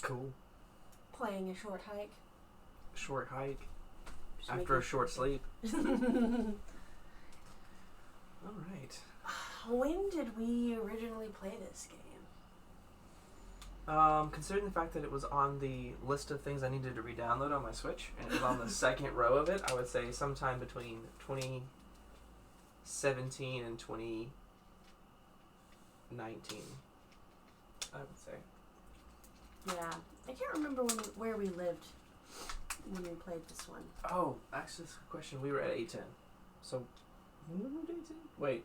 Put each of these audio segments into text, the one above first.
Cool. Playing a short hike. Short hike. Just After a short sleep. Alright. When did we originally play this game? Considering the fact that it was on the list of things I needed to re-download on my Switch, and it was on the second row of it, I would say sometime between 2017 and 2019. I would say. Yeah. I can't remember where we lived when we played this one. Oh, actually, that's a good question. We were at A10. So, when did we do A10? Wait.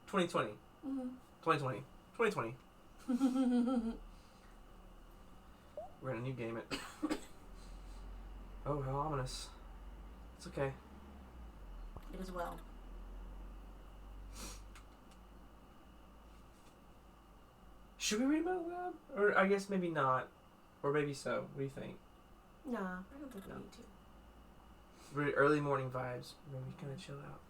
2020. Mm-hmm. 2020. 2020. We're in a new game. Oh, how ominous. It's okay. It is well. Should we read them out loud? Or I guess maybe not. Or maybe so. What do you think? Nah, I don't think we need to. Really early morning vibes. Maybe kind of chill out.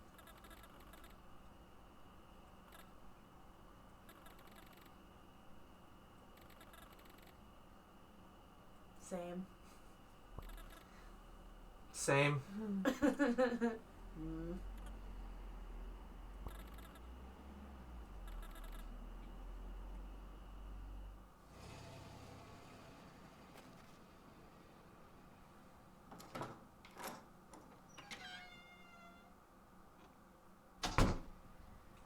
Same. Same.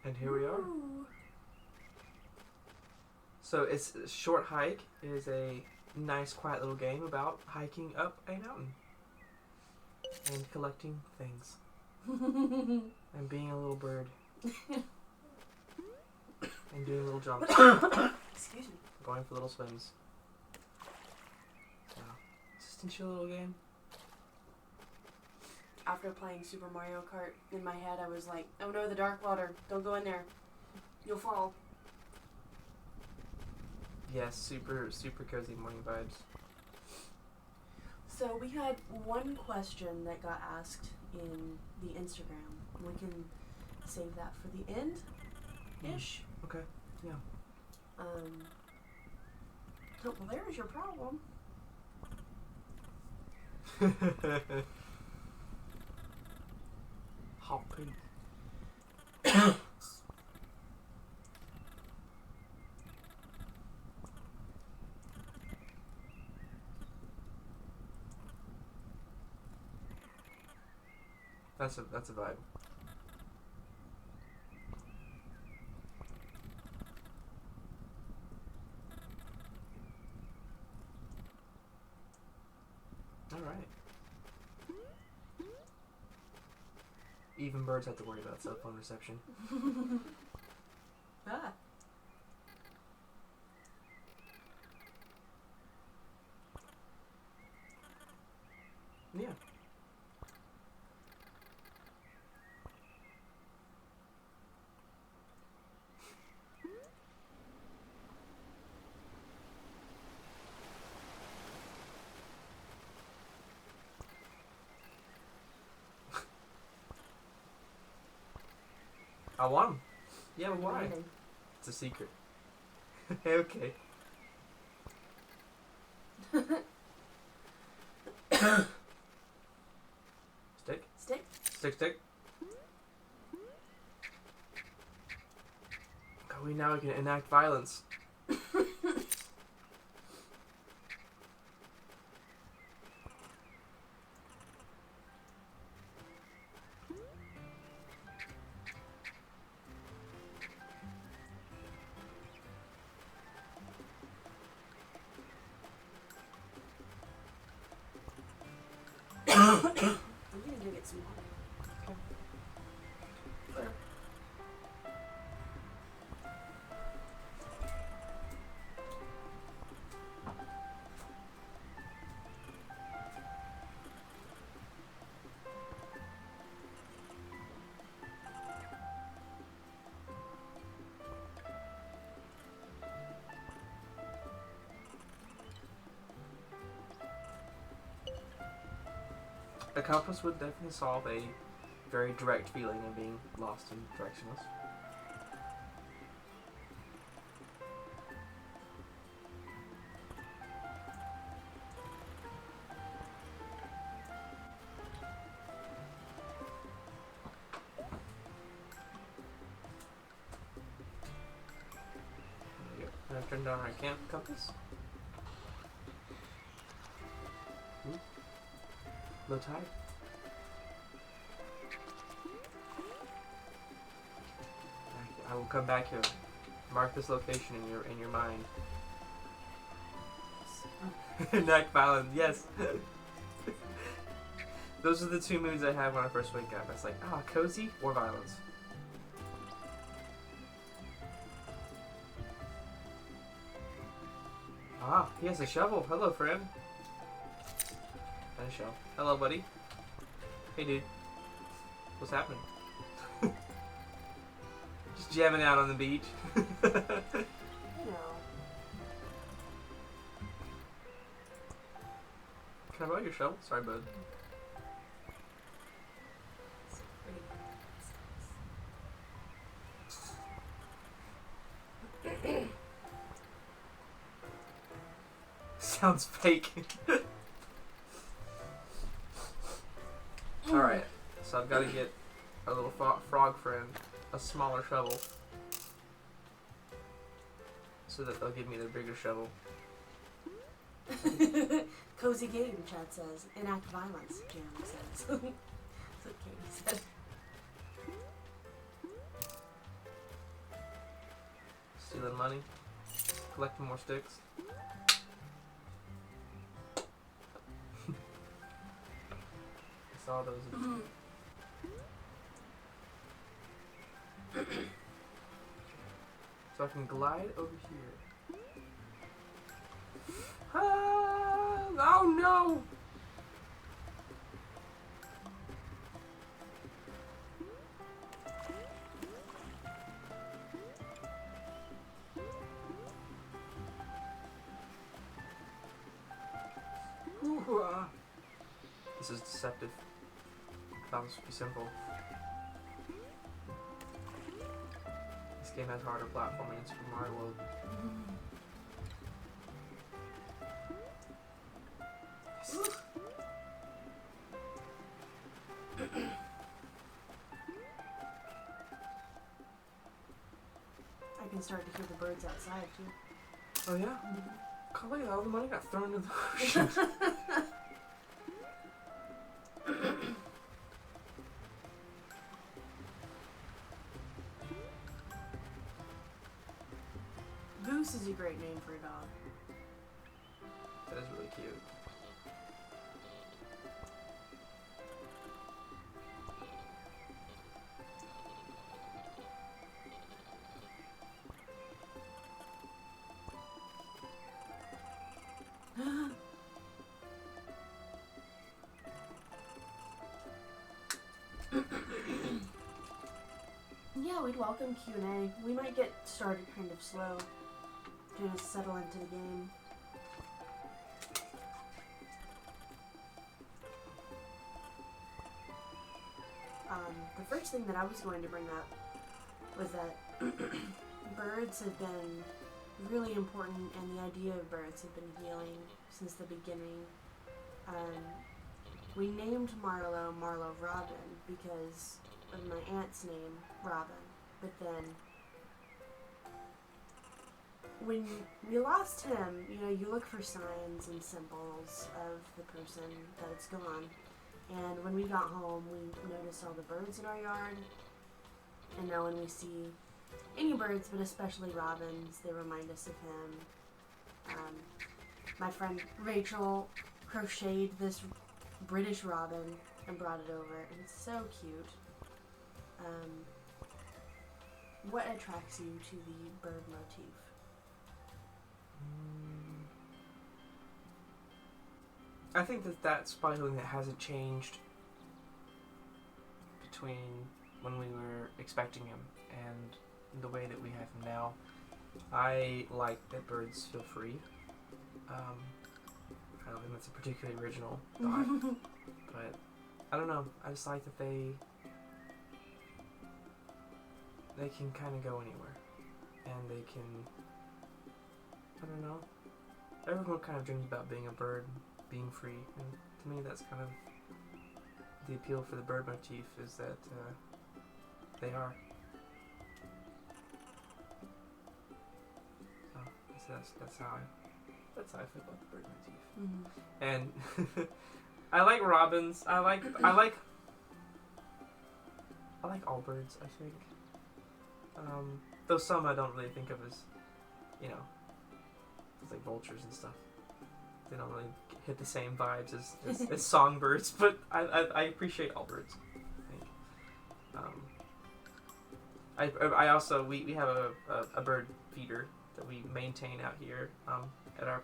And here we are. So it's a short hike. It is a nice, quiet little game about hiking up a mountain and collecting things and being a little bird and doing little jumps. Excuse me. Going for little swims. Yeah, it's just a chill little game. After playing Super Mario Kart, in my head I was like, oh no, the dark water. Don't go in there. You'll fall. Yes, super cozy morning vibes. So we had one question that got asked in the Instagram. We can save that for the end-ish. Okay, yeah. Well, there's your problem. Hoppy. That's a vibe. All right. Even birds have to worry about cell phone reception. Ah. Yeah. I want them. Yeah, but why? It's a secret. Okay. Stick? Stick? Stick. Okay, now we can enact violence. I'm gonna go get some water. A compass would definitely solve a very direct feeling of being lost and directionless. Turned on our camp compass. Ooh. Low tide. I will come back here. Mark this location in your mind. Night violence, yes. Those are the two moods I have when I first wake up. It's like, cozy or violence. He has a shovel. Hello, friend. And a shell. Hello, buddy. Hey, dude. What's happening? Just jamming out on the beach. You know. Can I borrow your shovel? Sorry, bud. It's pretty. Sounds fake. Alright, so I've got to get a little frog friend a smaller shovel so that they'll give me the bigger shovel. Cozy game, Chad says. Enact violence, Jeremy says. That's what Katie said. Stealing money, collecting more sticks. I saw those. So I can glide over here. Oh no! This is deceptive. That was be simple. This game has harder platforming in Super Mario World. I can start to hear the birds outside too. Oh yeah? God, look at all the money got thrown into the ocean. Goose is a great name for a dog. That is really cute. Yeah, we'd welcome Q&A. We might get started kind of slow to settle into the game. The first thing that I was going to bring up was that birds have been really important, and the idea of birds have been healing since the beginning. We named Marlo Robin because of my aunt's name, Robin. But then, when we lost him, you look for signs and symbols of the person that it's gone. And when we got home, we noticed all the birds in our yard. And now when we see any birds, but especially robins, they remind us of him. My friend Rachel crocheted this British robin and brought it over, and it's so cute. What attracts you to the bird motif? I think that's probably something that hasn't changed between when we were expecting him and the way that we have him now. I like that birds feel free. I don't think that's a particularly original thought, but I don't know. I just like that they can kind of go anywhere, and they can, I don't know, everyone kind of dreams about being a bird, being free, and to me that's kind of the appeal for the bird motif, is that they are. So that's how I feel about the bird motif. Mm-hmm. And I like robins. I like all birds. I think. Though some I don't really think of as, you know, it's like vultures and stuff. They don't really hit the same vibes as songbirds, but I appreciate all birds. I think. I also we have a bird feeder that we maintain out here at our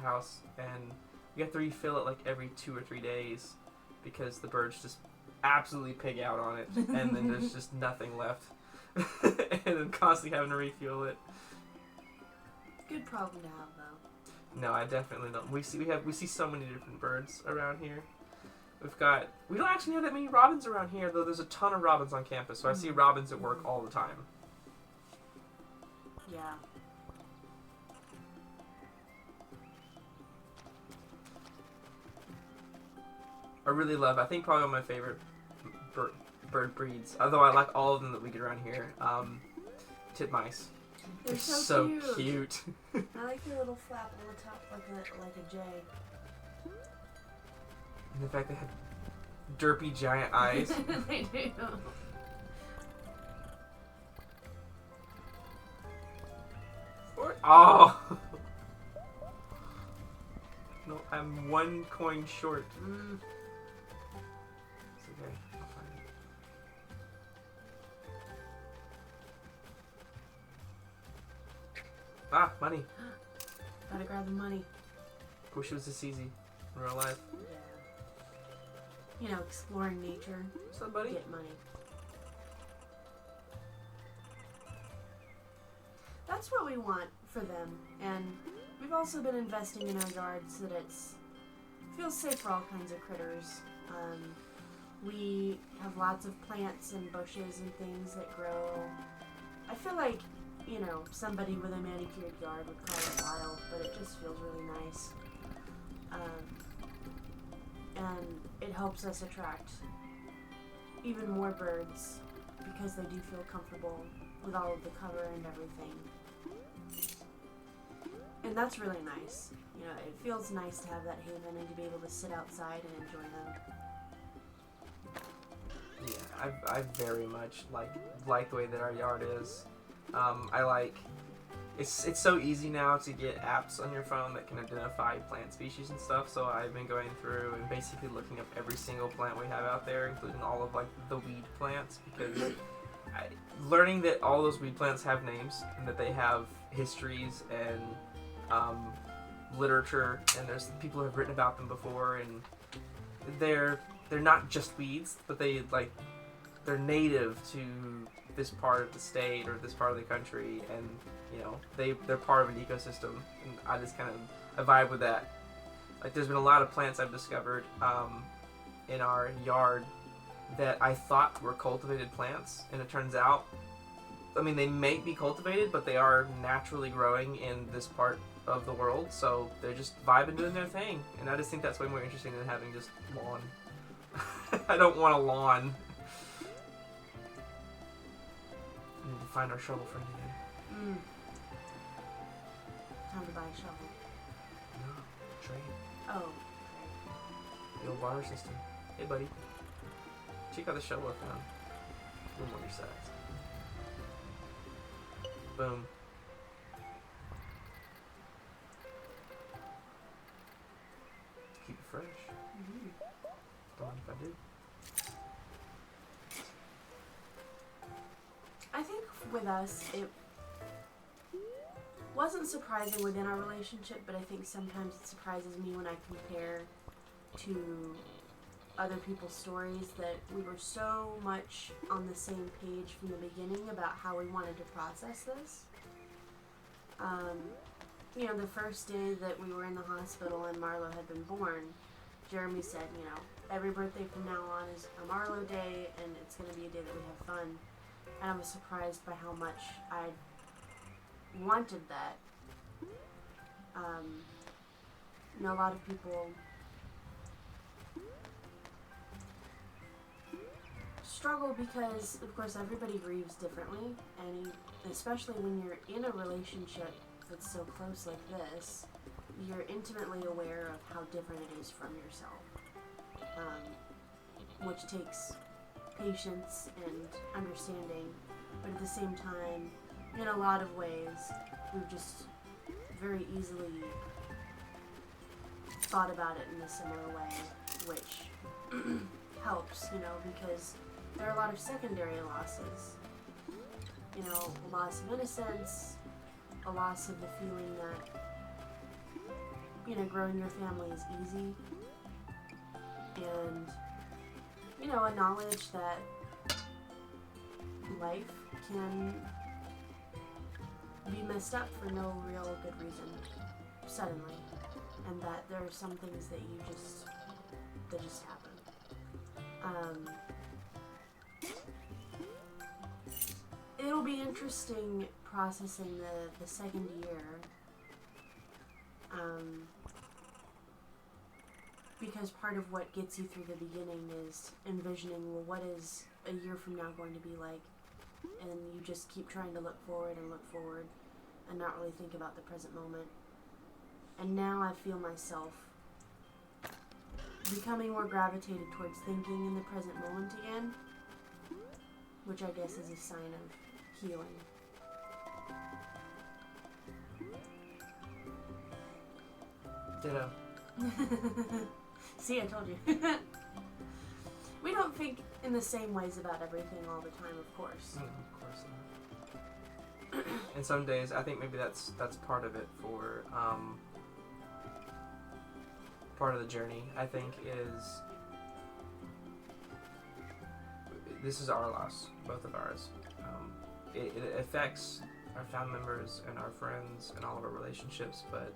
house, and we have to refill it like every 2 or 3 days because the birds just absolutely pig out on it, and then there's just nothing left, and then constantly having to refuel it. Good problem to have, though. No, I definitely don't. We see so many different birds around here. We don't actually have that many robins around here, though there's a ton of robins on campus, so I see robins at work all the time. Yeah. I think probably one of my favorite bird breeds, although I like all of them that we get around here, titmice. They're so cute. cute. I like the little flap on the top like a J. And the fact they have derpy giant eyes. They do. Oh! No, I'm 1 coin short. It's okay. I'll find it. Ah, money. Gotta grab the money. Wish it was this easy in real life. Yeah. You know, exploring nature. What's up, buddy? Get money. That's what we want for them, and we've also been investing in our yard so that it feels safe for all kinds of critters. We have lots of plants and bushes and things that grow. I feel like, you know, somebody with a manicured yard would call it wild, but it just feels really nice. And it helps us attract even more birds because they do feel comfortable with all of the cover and everything. And that's really nice. You know, it feels nice to have that haven and to be able to sit outside and enjoy them. Yeah, I very much like the way that our yard is. I like it's so easy now to get apps on your phone that can identify plant species and stuff. So I've been going through and basically looking up every single plant we have out there, including all of like the weed plants, because learning that all those weed plants have names and that they have histories and literature, and there's people who have written about them before, and they're not just weeds, but they're native to this part of the state or this part of the country, and you know they're part of an ecosystem, and I just kind of vibe with that. Like there's been a lot of plants I've discovered in our yard that I thought were cultivated plants, and it turns out, I mean, they may be cultivated, but they are naturally growing in this part of the world, so they're just vibing doing their thing, and I just think that's way more interesting than having just lawn. I don't want a lawn. I need to find our shovel friend again. Time to buy a shovel. No, trade. Oh, The old water system. Hey, buddy. Check out the shovel I found. A little more your size. Boom. Keep it fresh. Don't mind if I do. I think with us, it wasn't surprising within our relationship, but I think sometimes it surprises me when I compare to other people's stories that we were so much on the same page from the beginning about how we wanted to process this. You know, the first day that we were in the hospital and Marlo had been born, Jeremy said, you know, every birthday from now on is a Marlo day, and it's going to be a day that we have fun. And I was surprised by how much I wanted that. You know, a lot of people struggle because, of course, everybody grieves differently, and especially when you're in a relationship that's so close like this, you're intimately aware of how different it is from yourself, which takes patience and understanding, but at the same time, in a lot of ways, we've just very easily thought about it in a similar way, which helps, because there are a lot of secondary losses. A loss of innocence, a loss of the feeling that, growing your family is easy, and, a knowledge that life can be messed up for no real good reason, suddenly, and that there are some things that just happen. It'll be interesting processing the second year, because part of what gets you through the beginning is envisioning, well, what is a year from now going to be like? And you just keep trying to look forward and not really think about the present moment. And now I feel myself becoming more gravitated towards thinking in the present moment again, which I guess is a sign of healing. Ditto. See, I told you. We don't think in the same ways about everything all the time, of course. Of course not. And some days, I think maybe that's part of it for part of the journey. I think this is our loss, both of ours. It affects our family members and our friends and all of our relationships, but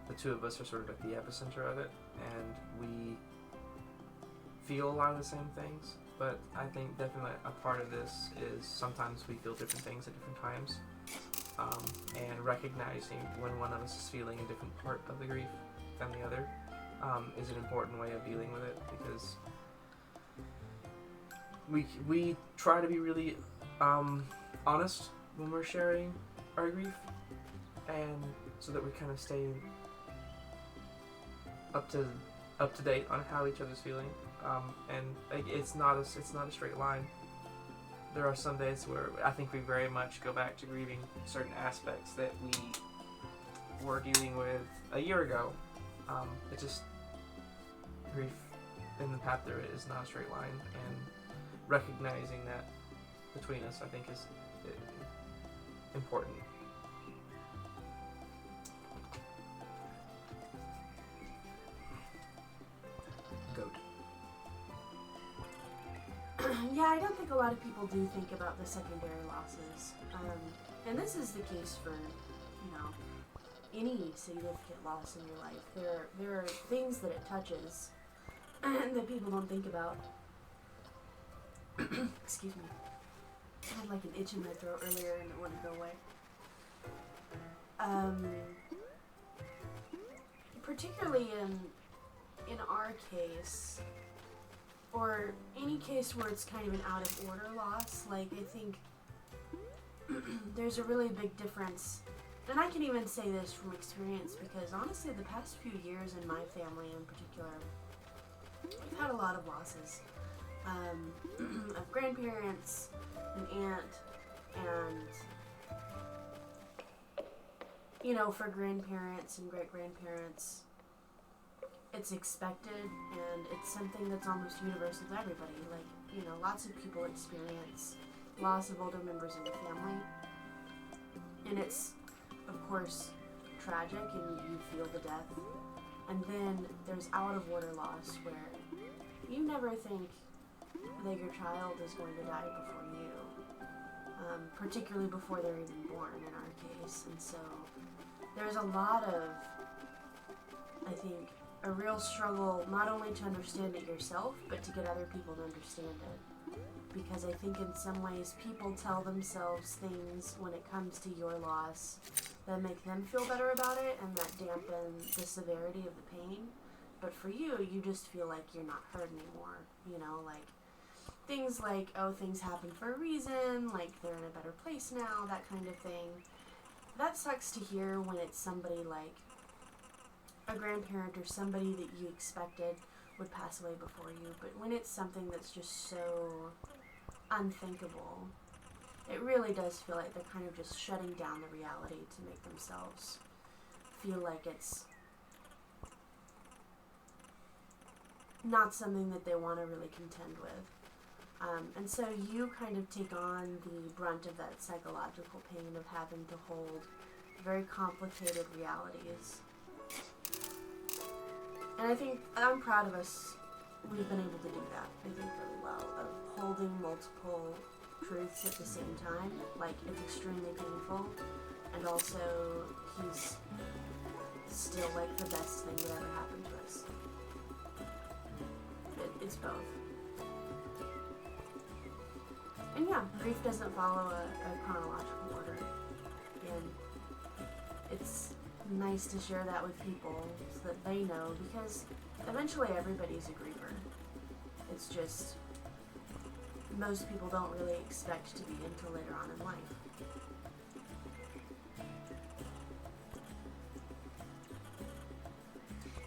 the two of us are sort of at the epicenter of it, and we feel a lot of the same things. But I think definitely a part of this is sometimes we feel different things at different times, and recognizing when one of us is feeling a different part of the grief than the other is an important way of dealing with it, because we try to be really honest when we're sharing our grief, and so that we kind of stay up to date on how each other's feeling, and it's not a straight line. There are some days where I think we very much go back to grieving certain aspects that we were dealing with a year ago. It just, grief in the path there is not a straight line, and recognizing that between us, I think, is important. Goat. Yeah, I don't think a lot of people do think about the secondary losses. And this is the case for, any significant loss in your life. There are things that it touches that people don't think about. Excuse me. I had like an itch in my throat earlier and it wouldn't go away. Particularly in our case, or any case where it's kind of an out of order loss, like I think there's a really big difference. And I can even say this from experience, because honestly the past few years in my family in particular, we've had a lot of losses. Of grandparents, an aunt, and for grandparents and great-grandparents, it's expected, and it's something that's almost universal to everybody. Like, lots of people experience loss of older members of the family, and it's, of course, tragic, and you feel the death. And then there's out of order loss, where you never think that your child is going to die before you, particularly before they're even born in our case. And so there's a lot of, I think, a real struggle not only to understand it yourself, but to get other people to understand it. Because I think in some ways people tell themselves things when it comes to your loss that make them feel better about it, and that dampen the severity of the pain. But for you, you just feel like you're not hurt anymore. Like things like, oh, things happen for a reason, like they're in a better place now, that kind of thing. that sucks to hear when it's somebody like a grandparent or somebody that you expected would pass away before you, but when it's something that's just so unthinkable, it really does feel like they're kind of just shutting down the reality to make themselves feel like it's not something that they want to really contend with. And so you kind of take on the brunt of that psychological pain of having to hold very complicated realities. And I think I'm proud of us. We've been able to do that, I think, really well, of holding multiple truths at the same time. Like, it's extremely painful, and also he's still like the best thing that ever happened to us. It's both. And yeah, grief doesn't follow a chronological order, and it's nice to share that with people so that they know, because eventually everybody's a griever. It's just most people don't really expect to be until later on in life.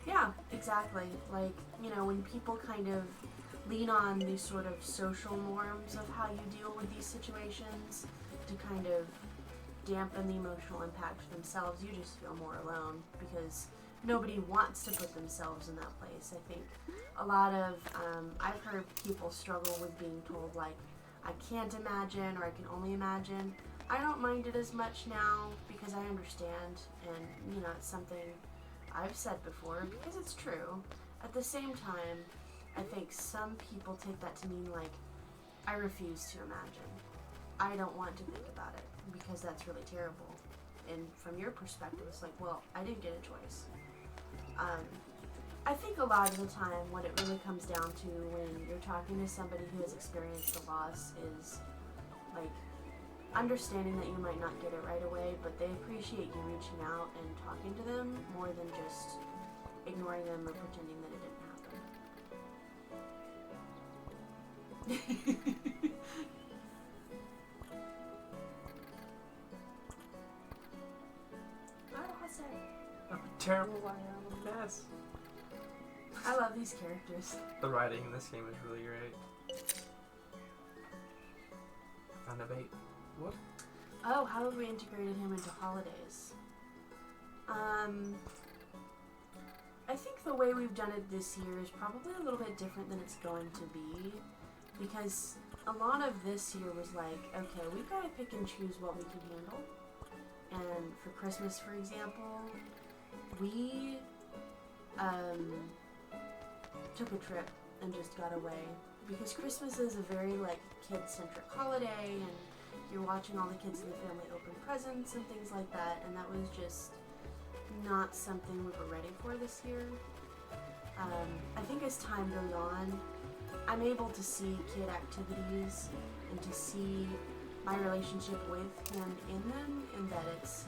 Yeah, exactly. Like, you know, when people kind of lean on these sort of social norms of how you deal with these situations to kind of dampen the emotional impact for themselves, you just feel more alone because nobody wants to put themselves in that place. I think a lot of, I've heard people struggle with being told, like, I can't imagine, or I can only imagine. I don't mind it as much now because I understand, and, you know, it's something I've said before because it's true. At the same time, I think some people take that to mean, like, I refuse to imagine. I don't want to think about it because that's really terrible. And from your perspective, it's like, well, I didn't get a choice. I think a lot of the time what it really comes down to when you're talking to somebody who has experienced a loss is, like, understanding that you might not get it right away, but they appreciate you reaching out and talking to them more than just ignoring them or pretending that it didn't happen. I'm a terrible mess. I love these characters. The writing in this game is really great. Found a bait. What? Oh, how have we integrated him into holidays? I think the way we've done it this year is probably a little bit different than it's going to be, because a lot of this year was like, okay, we've got to pick and choose what we can handle. And for Christmas, for example, we took a trip and just got away, because Christmas is a very, like, kid-centric holiday, and you're watching all the kids in the family open presents and things like that, and that was just not something we were ready for this year. I think as time goes on, I'm able to see kid activities and to see my relationship with him in them, and that it's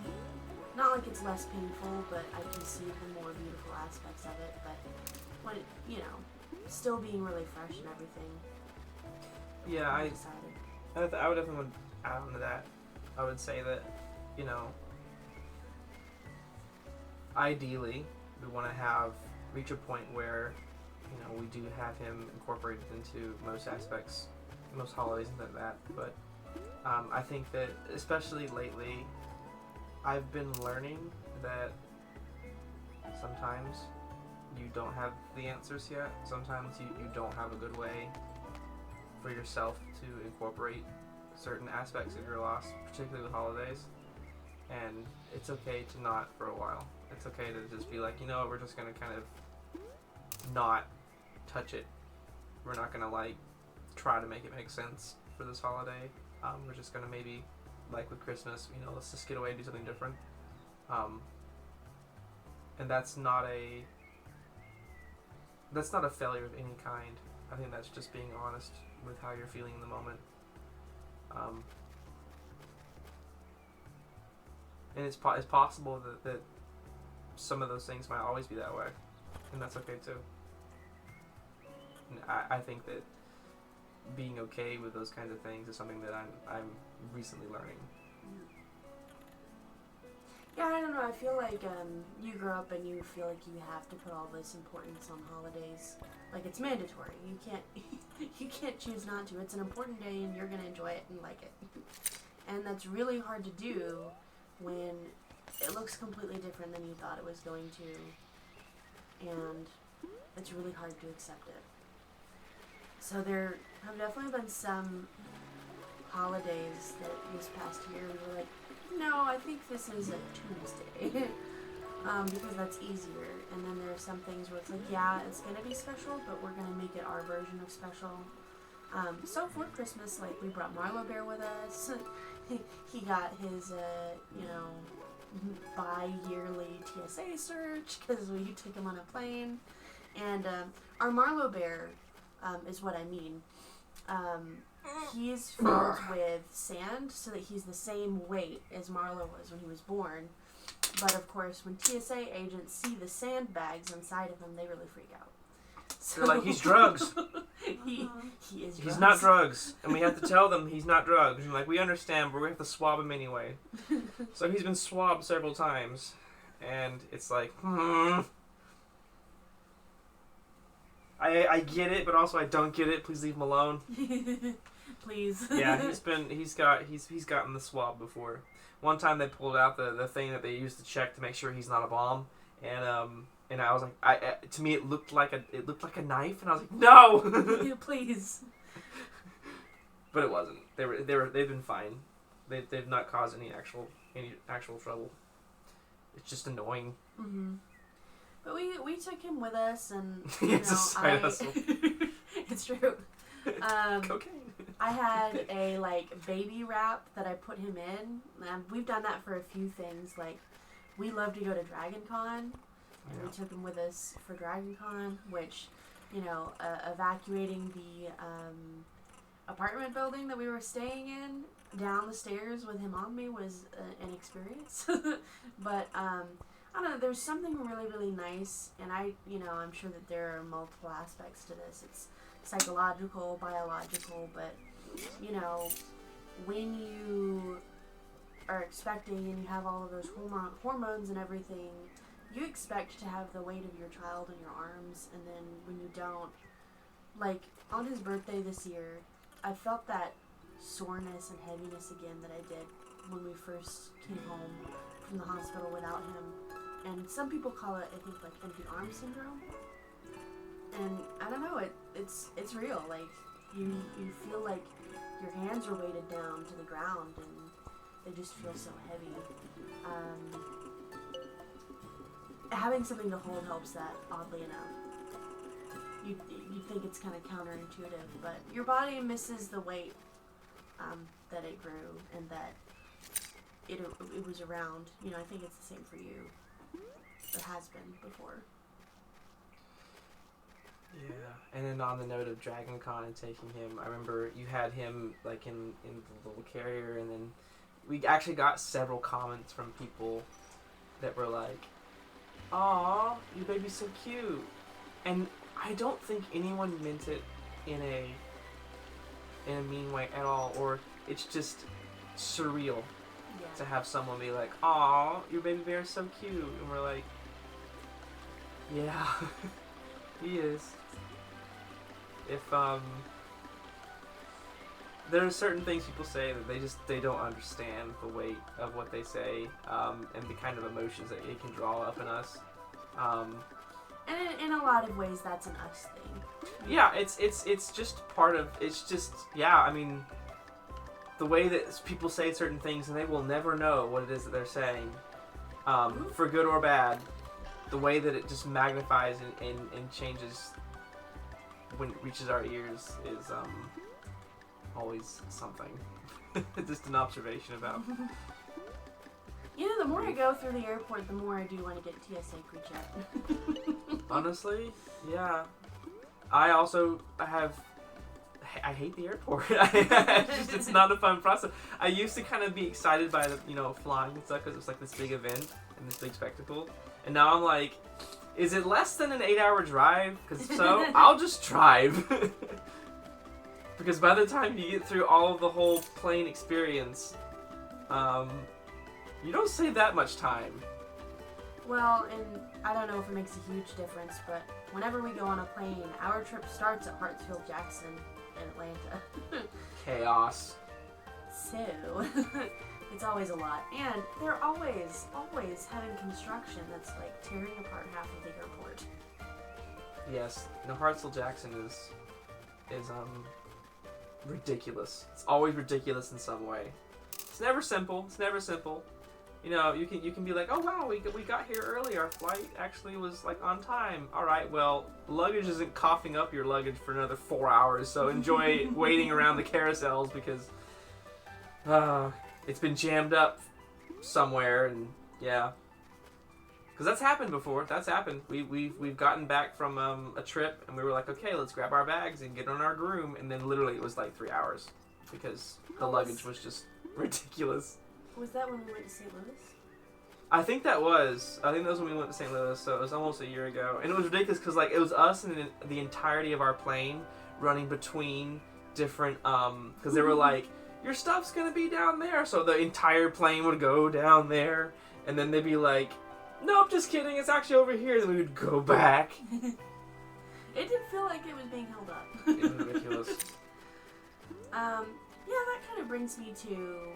not like it's less painful, but I can see the more beautiful aspects of it. But when it, you know, still being really fresh and everything. Yeah, I I decided. would definitely add on to that. I would say that, you know, ideally, we want to reach a point where, you know, we do have him incorporated into most aspects, most holidays and that. But I think that, especially lately, I've been learning that sometimes you don't have the answers yet. Sometimes you don't have a good way for yourself to incorporate certain aspects of your loss, particularly with holidays. And it's okay to not for a while. It's okay to just be like, you know what, we're just going to kind of not touch it. We're not going to, like, try to make it make sense for this holiday. We're just going to maybe, like with Christmas, you know, let's just get away and do something different. And that's not a failure of any kind. I think that's just being honest with how you're feeling in the moment. And it's possible that some of those things might always be that way, and that's okay too. And I think that being okay with those kinds of things is something that I'm recently learning. Yeah, I don't know. I feel like you grow up and you feel like you have to put all this importance on holidays. Like it's mandatory. You can't you can't choose not to. It's an important day and you're gonna enjoy it and like it. And that's really hard to do when it looks completely different than you thought it was going to. And it's really hard to accept it. So there have definitely been some holidays that this past year we were like, no, I think this is a Tuesday. Because that's easier. And then there are some things where it's like, yeah, it's going to be special, but we're going to make it our version of special. So for Christmas, like, we brought Marlo Bear with us. He got his, bi-yearly TSA search because we took him on a plane. And our Marlo Bear is what I mean. He's filled with sand so that he's the same weight as Marlo was when he was born. But of course, when TSA agents see the sandbags inside of him, they really freak out. So they're like, he's drugs. he is drugs. He's not drugs. And we have to tell them he's not drugs. And like, we understand, but we have to swab him anyway. So he's been swabbed several times. And it's like, I get it, but also I don't get it. Please leave him alone. Please. Yeah, he's gotten the swab before. One time they pulled out the thing that they used to check to make sure he's not a bomb, and I was like, to me it looked like a knife, and I was like, no, please. But it wasn't. They've been fine. They've not caused any actual trouble. It's just annoying. Mm-hmm. But we took him with us, and it's a side hustle. It's true. Cocaine. I had a baby wrap that I put him in. We've done that for a few things. Like, we love to go to Dragon Con, and we took him with us for Dragon Con, which, evacuating the apartment building that we were staying in down the stairs with him on me was an experience. But I don't know. There's something really, really nice, and I'm sure that there are multiple aspects to this. It's psychological, biological, but when you are expecting and you have all of those hormones and everything, you expect to have the weight of your child in your arms, and then when you don't, like on his birthday this year, I felt that soreness and heaviness again that I did when we first came home from the hospital without him. And some people call it, I think, like empty arm syndrome. And I don't know, it's real. Like you feel like your hands are weighted down to the ground and they just feel so heavy. Having something to hold helps that, oddly enough. You think it's kind of counterintuitive, but your body misses the weight that it grew and that it was around. I think it's the same for you. It has been before. Yeah, and then on the note of Dragon Con and taking him, I remember you had him like in the little carrier, and then we actually got several comments from people that were like, "Aw, your baby's so cute," and I don't think anyone meant it in a mean way at all, or it's just surreal to have someone be like, "Aw, your baby bear is so cute," and we're like, "Yeah, he is." If there are certain things people say that they don't understand the weight of what they say, and the kind of emotions that it can draw up in us. And in a lot of ways, that's an us thing. Yeah, it's just part of. It's just I mean, the way that people say certain things, and they will never know what it is that they're saying, for good or bad. The way that it just magnifies and changes when it reaches our ears is always something. Just an observation about. The more I go through the airport, the more I do want to get TSA pre-check. Honestly, yeah. I hate the airport. It's not a fun process. I used to kind of be excited by the flying and stuff because it was like this big event and this big spectacle. And now I'm like, is it less than an 8-hour drive? Because if so, I'll just drive. Because by the time you get through all of the whole plane experience, You don't save that much time. Well, and I don't know if it makes a huge difference, but whenever we go on a plane, our trip starts at Hartsfield-Jackson in Atlanta. Chaos. So, it's always a lot. And they're always having construction that's like tearing apart half of the airport. Yes, no, Hartsfield-Jackson is ridiculous. It's always ridiculous in some way. It's never simple. It's never simple. You know, you can be like, oh wow, we got here early. Our flight actually was like on time. All right, well, luggage isn't coughing up your luggage for another 4 hours, so enjoy waiting around the carousels because it's been jammed up somewhere, and yeah, because that's happened before. That's happened. We've gotten back from a trip, and we were like, okay, let's grab our bags and get on our groom, and then literally it was like 3 hours because the luggage was just ridiculous. Was that when we went to St. Louis? I think that was when we went to St. Louis, so it was almost a year ago. And it was ridiculous because like it was us and the entirety of our plane running between different, because they were like, your stuff's going to be down there. So the entire plane would go down there, and then they'd be like, nope, just kidding, it's actually over here. Then we would go back. It did feel like it was being held up. It was ridiculous. Yeah, that kind of brings me to...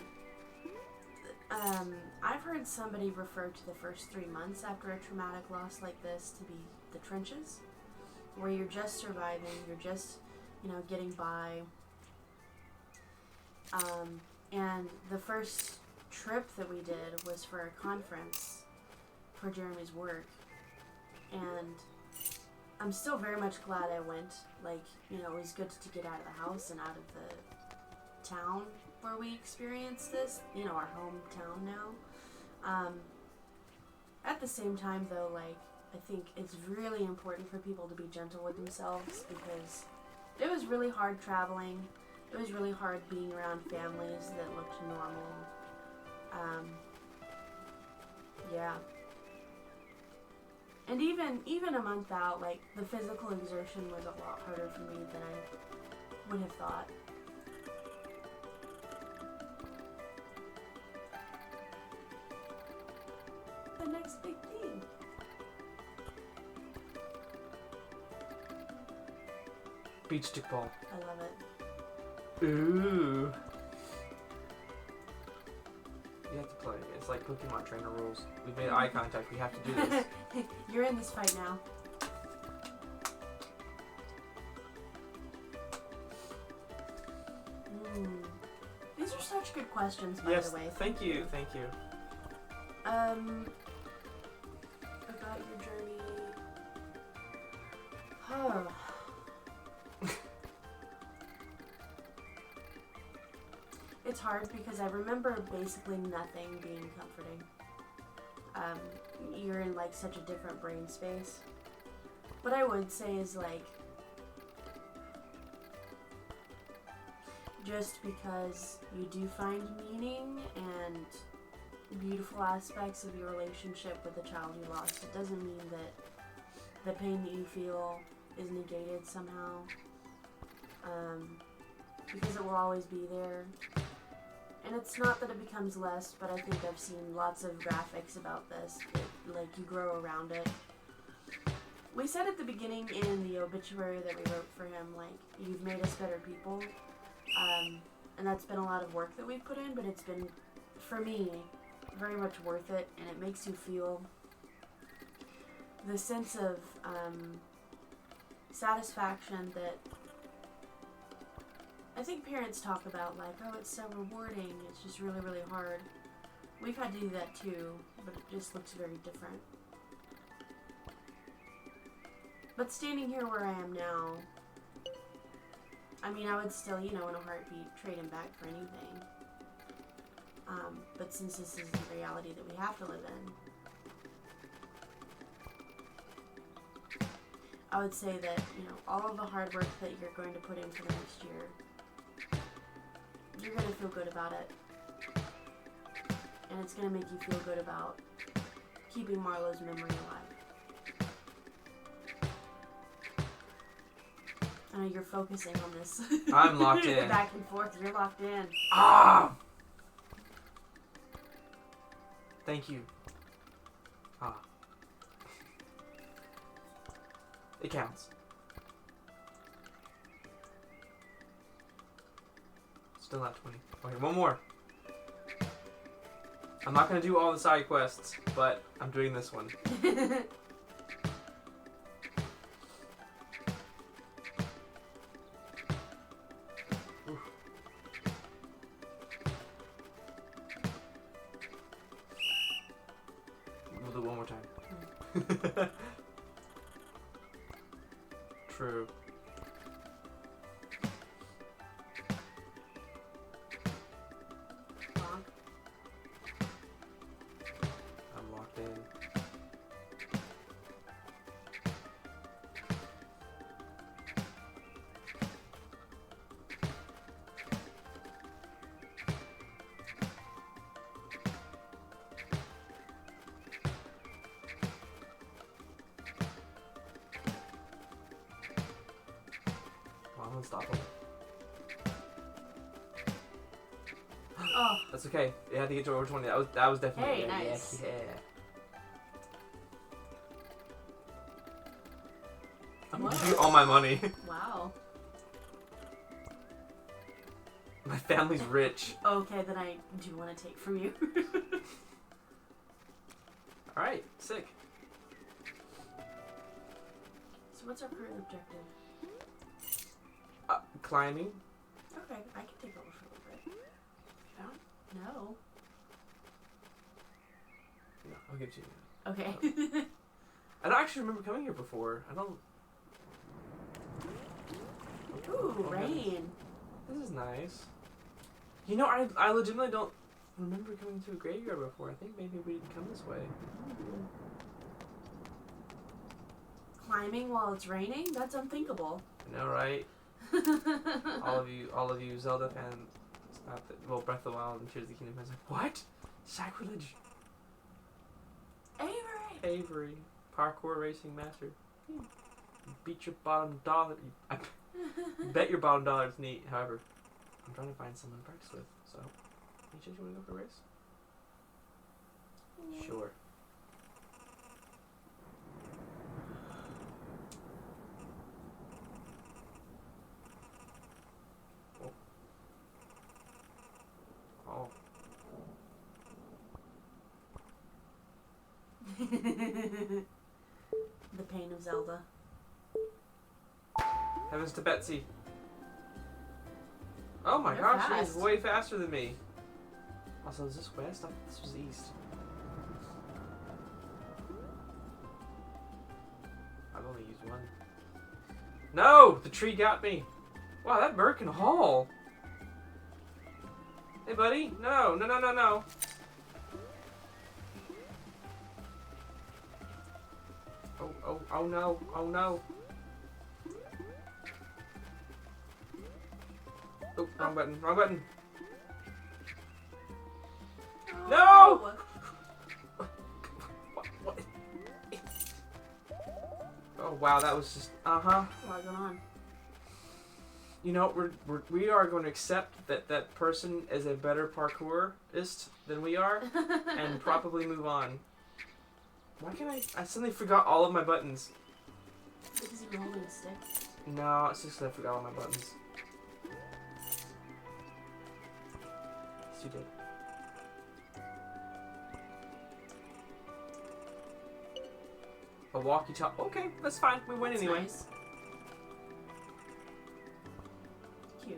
I've heard somebody refer to the first 3 months after a traumatic loss like this to be the trenches, where you're just surviving, you're just, getting by. And the first trip that we did was for a conference for Jeremy's work, and I'm still very much glad I went. Like, it was good to get out of the house and out of the town where we experienced this, our hometown now. At the same time, though, like, I think it's really important for people to be gentle with themselves because it was really hard traveling. It was really hard being around families that looked normal. Yeah. And even a month out, like, the physical exertion was a lot harder for me than I would have thought. The next big thing. Beach stick ball. I love it. Ooh. You have to play. It's like Pokemon trainer rules. We've made eye contact. We have to do this. You're in this fight now. These are such good questions, by the way. Thank you. About your journey. Oh. It's hard because I remember basically nothing being comforting. You're in like such a different brain space. What I would say is like, just because you do find meaning and beautiful aspects of your relationship with the child you lost, it doesn't mean that the pain that you feel is negated somehow. Because it will always be there. And it's not that it becomes less, but I think I've seen lots of graphics about this. Like, you grow around it. We said at the beginning in the obituary that we wrote for him, like, you've made us better people. And that's been a lot of work that we've put in, but it's been, for me, very much worth it. And it makes you feel the sense of satisfaction that I think parents talk about, like, oh, it's so rewarding, it's just really, really hard. We've had to do that too, but it just looks very different. But standing here where I am now, I mean, I would still, in a heartbeat, trade him back for anything. But since this is the reality that we have to live in, I would say that, all of the hard work that you're going to put in for the next year, you're going to feel good about it. And it's going to make you feel good about keeping Marlo's memory alive. I know you're focusing on this. I'm locked in. Back and forth, you're locked in. Ah! Thank you. Ah. It counts. Still not 20. Okay, one more. I'm not gonna do all the side quests, but I'm doing this one. We'll do it one more time. True. I'm locked in. I'm unstoppable. Oh. That's okay. You had to get to over 20. That was definitely Hey, nice. yeah. I'm gonna give you all my money. Wow. My family's rich. Okay, then I do want to take from you. Alright, sick. So what's our current objective? Climbing. Okay, I can take over for a little bit. No. No, I'll give it to you. Okay. I don't actually remember coming here before. I don't. Ooh, Okay. rain. This is nice. You know, I legitimately don't remember coming to a graveyard before. I think maybe we didn't come this way. Climbing while it's raining? That's unthinkable. I know, right? all of you Zelda fans, Breath of the Wild and Tears of the Kingdom fans, like, what? Sacrilege. Avery, parkour racing master. You beat your bottom dollar. I bet your bottom dollar is neat. However, I'm trying to find someone to practice with. So, you sure you want to go for a race? Yeah. Sure. Oh. The pain of Zelda. Heavens to Betsy. Oh my They're gosh, fast. she's way faster than me. Also, is this west? I thought this was east. I've only used one. No! The tree got me. Wow, that bird can haul. Hey, buddy. No. Oh no. Oh no. Oh, wrong button. No! What? Oh wow, that was just A lot going on. You know, we are going to accept that person is a better parkourist than we are, and probably move on. Why can't I suddenly forgot all of my buttons. Because you're holding a stick. No, it's just that I forgot all my buttons. Yes, you did. A walkie-talkie. Okay, that's fine. We win That's anyway. Nice. Cute.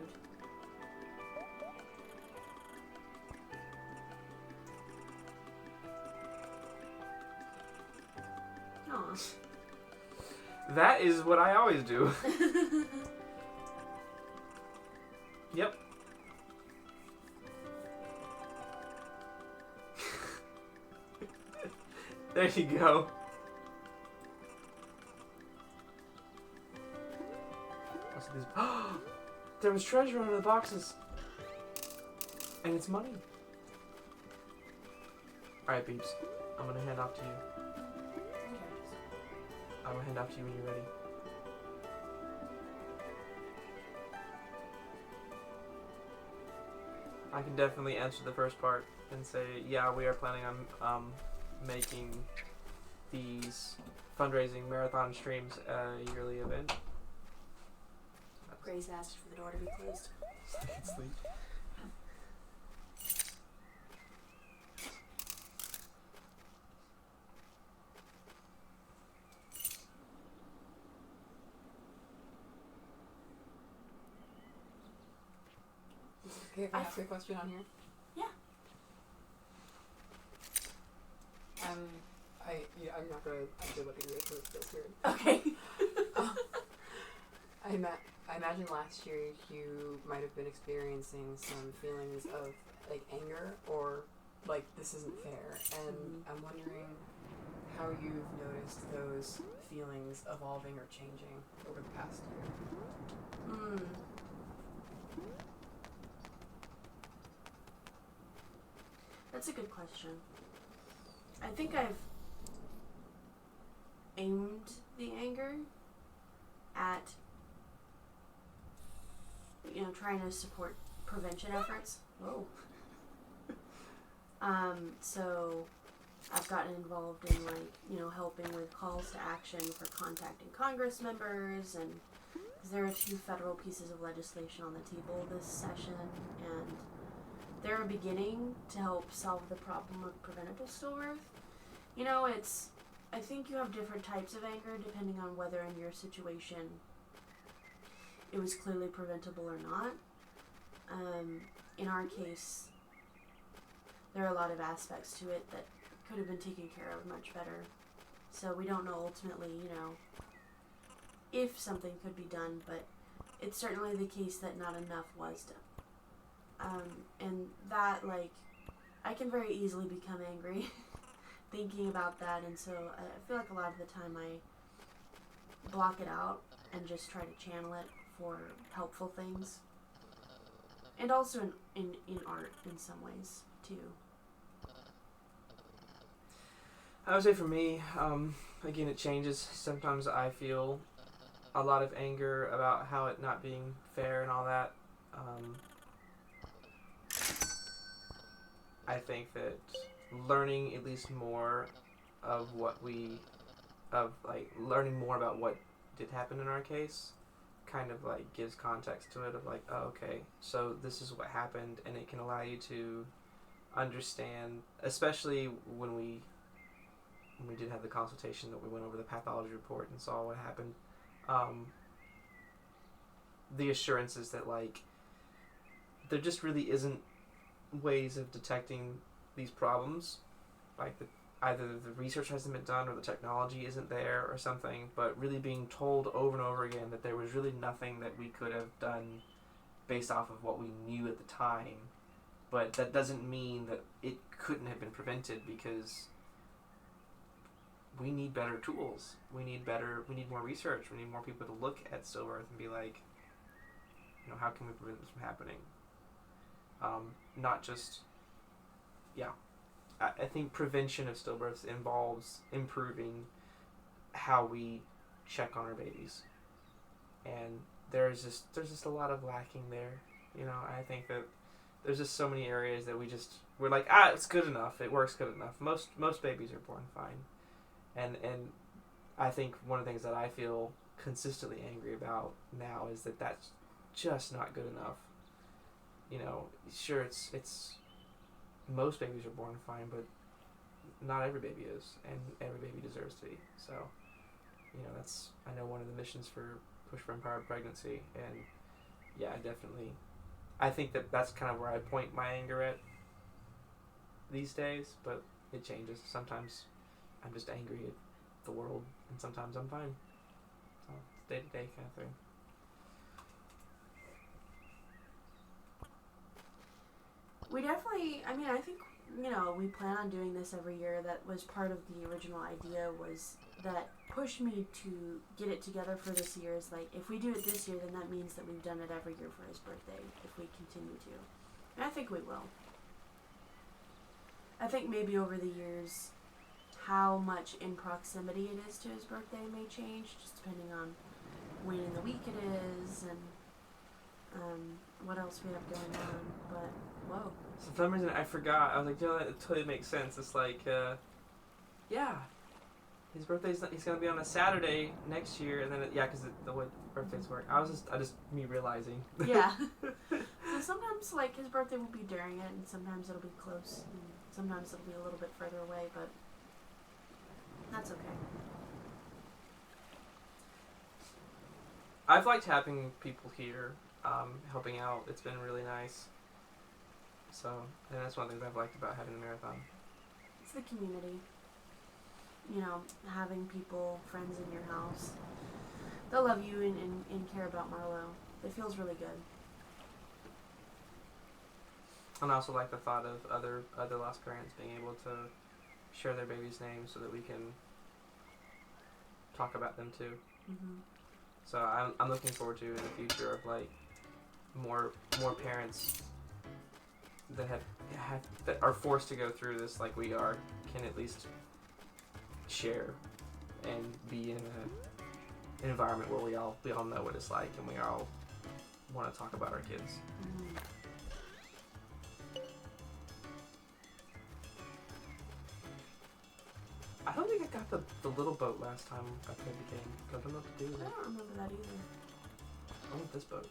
Aw. That is what I always do. Yep. There you go. Also these there was treasure under the boxes. And it's money. Alright, Beeps. I'm gonna hand off to you. I will hand off to you when you're ready. I can definitely answer the first part and say, yeah, we are planning on making these fundraising marathon streams a yearly event. Gray's asked for the door to be closed. So I can sleep. Is it okay if I ask you a question on here? Yeah. I'm not gonna actually look at you because it feels weird. Okay. I imagine last year you might have been experiencing some feelings of like anger or like this isn't fair, and I'm wondering how you've noticed those feelings evolving or changing over the past year. That's a good question. I think I've aimed the anger at, trying to support prevention efforts. Whoa. So I've gotten involved in helping with calls to action for contacting Congress members, and because there are 2 federal pieces of legislation on the table this session, and they're a beginning to help solve the problem of preventable stillbirth. I think you have different types of anger depending on whether in your situation it was clearly preventable or not. In our case, there are a lot of aspects to it that could have been taken care of much better. So we don't know ultimately, if something could be done, but it's certainly the case that not enough was done. And that, I can very easily become angry thinking about that, and so I feel like a lot of the time I block it out and just try to channel it for helpful things. And also in art in some ways, too. I would say for me, again, it changes. Sometimes I feel a lot of anger about how it not being fair and all that. I think that learning at least more of learning more about what did happen in our case kind of gives context to it of oh, okay, so this is what happened, and it can allow you to understand, especially when we did have the consultation that we went over the pathology report and saw what happened, the assurances that there just really isn't ways of detecting these problems, either the research hasn't been done or the technology isn't there or something, but really being told over and over again that there was really nothing that we could have done based off of what we knew at the time. But that doesn't mean that it couldn't have been prevented, because we need better tools. We need more research. We need more people to look at stillbirth and be how can we prevent this from happening? Not just, I think prevention of stillbirths involves improving how we check on our babies, and there's just a lot of lacking there. I think that there's just so many areas that we're like, it's good enough, it works good enough. Most babies are born fine, and I think one of the things that I feel consistently angry about now is that that's just not good enough. Sure, it's most babies are born fine, but not every baby is, and every baby deserves to be. So, that's, I know, one of the missions for Push for Empowered Pregnancy, and I think that that's kind of where I point my anger at these days, but it changes. Sometimes I'm just angry at the world, and sometimes I'm fine. So it's day-to-day kind of thing. We definitely, I think, we plan on doing this every year. That was part of the original idea, was that pushed me to get it together for this year. Is if we do it this year, then that means that we've done it every year for his birthday, if we continue to. And I think we will. I think maybe over the years, how much in proximity it is to his birthday may change, just depending on when in the week it is, and what else we have going on, but whoa. So for some reason I forgot. I was like, that totally makes sense. It's like, yeah, his birthday's he's gonna be on a Saturday next year, and then because the way birthdays work. I just me realizing. Yeah. So sometimes like his birthday will be during it, and sometimes it'll be close, and sometimes it'll be a little bit further away, but that's okay. I've liked having people here, helping out. It's been really nice. So, and that's one of the things I've liked about having the marathon. It's the community. You know, having people, friends in your house. They'll love you and care about Marlo. It feels really good. And I also like the thought of other lost parents being able to share their baby's name so that we can talk about them too. Mm-hmm. So I'm looking forward to in the future of like more parents that that are forced to go through this like we are can at least share and be in an environment where we all know what it's like and we all want to talk about our kids. Mm-hmm. I don't think I got the little boat last time I played the game. I don't know what to do with I it. don't remember that either. I want this boat.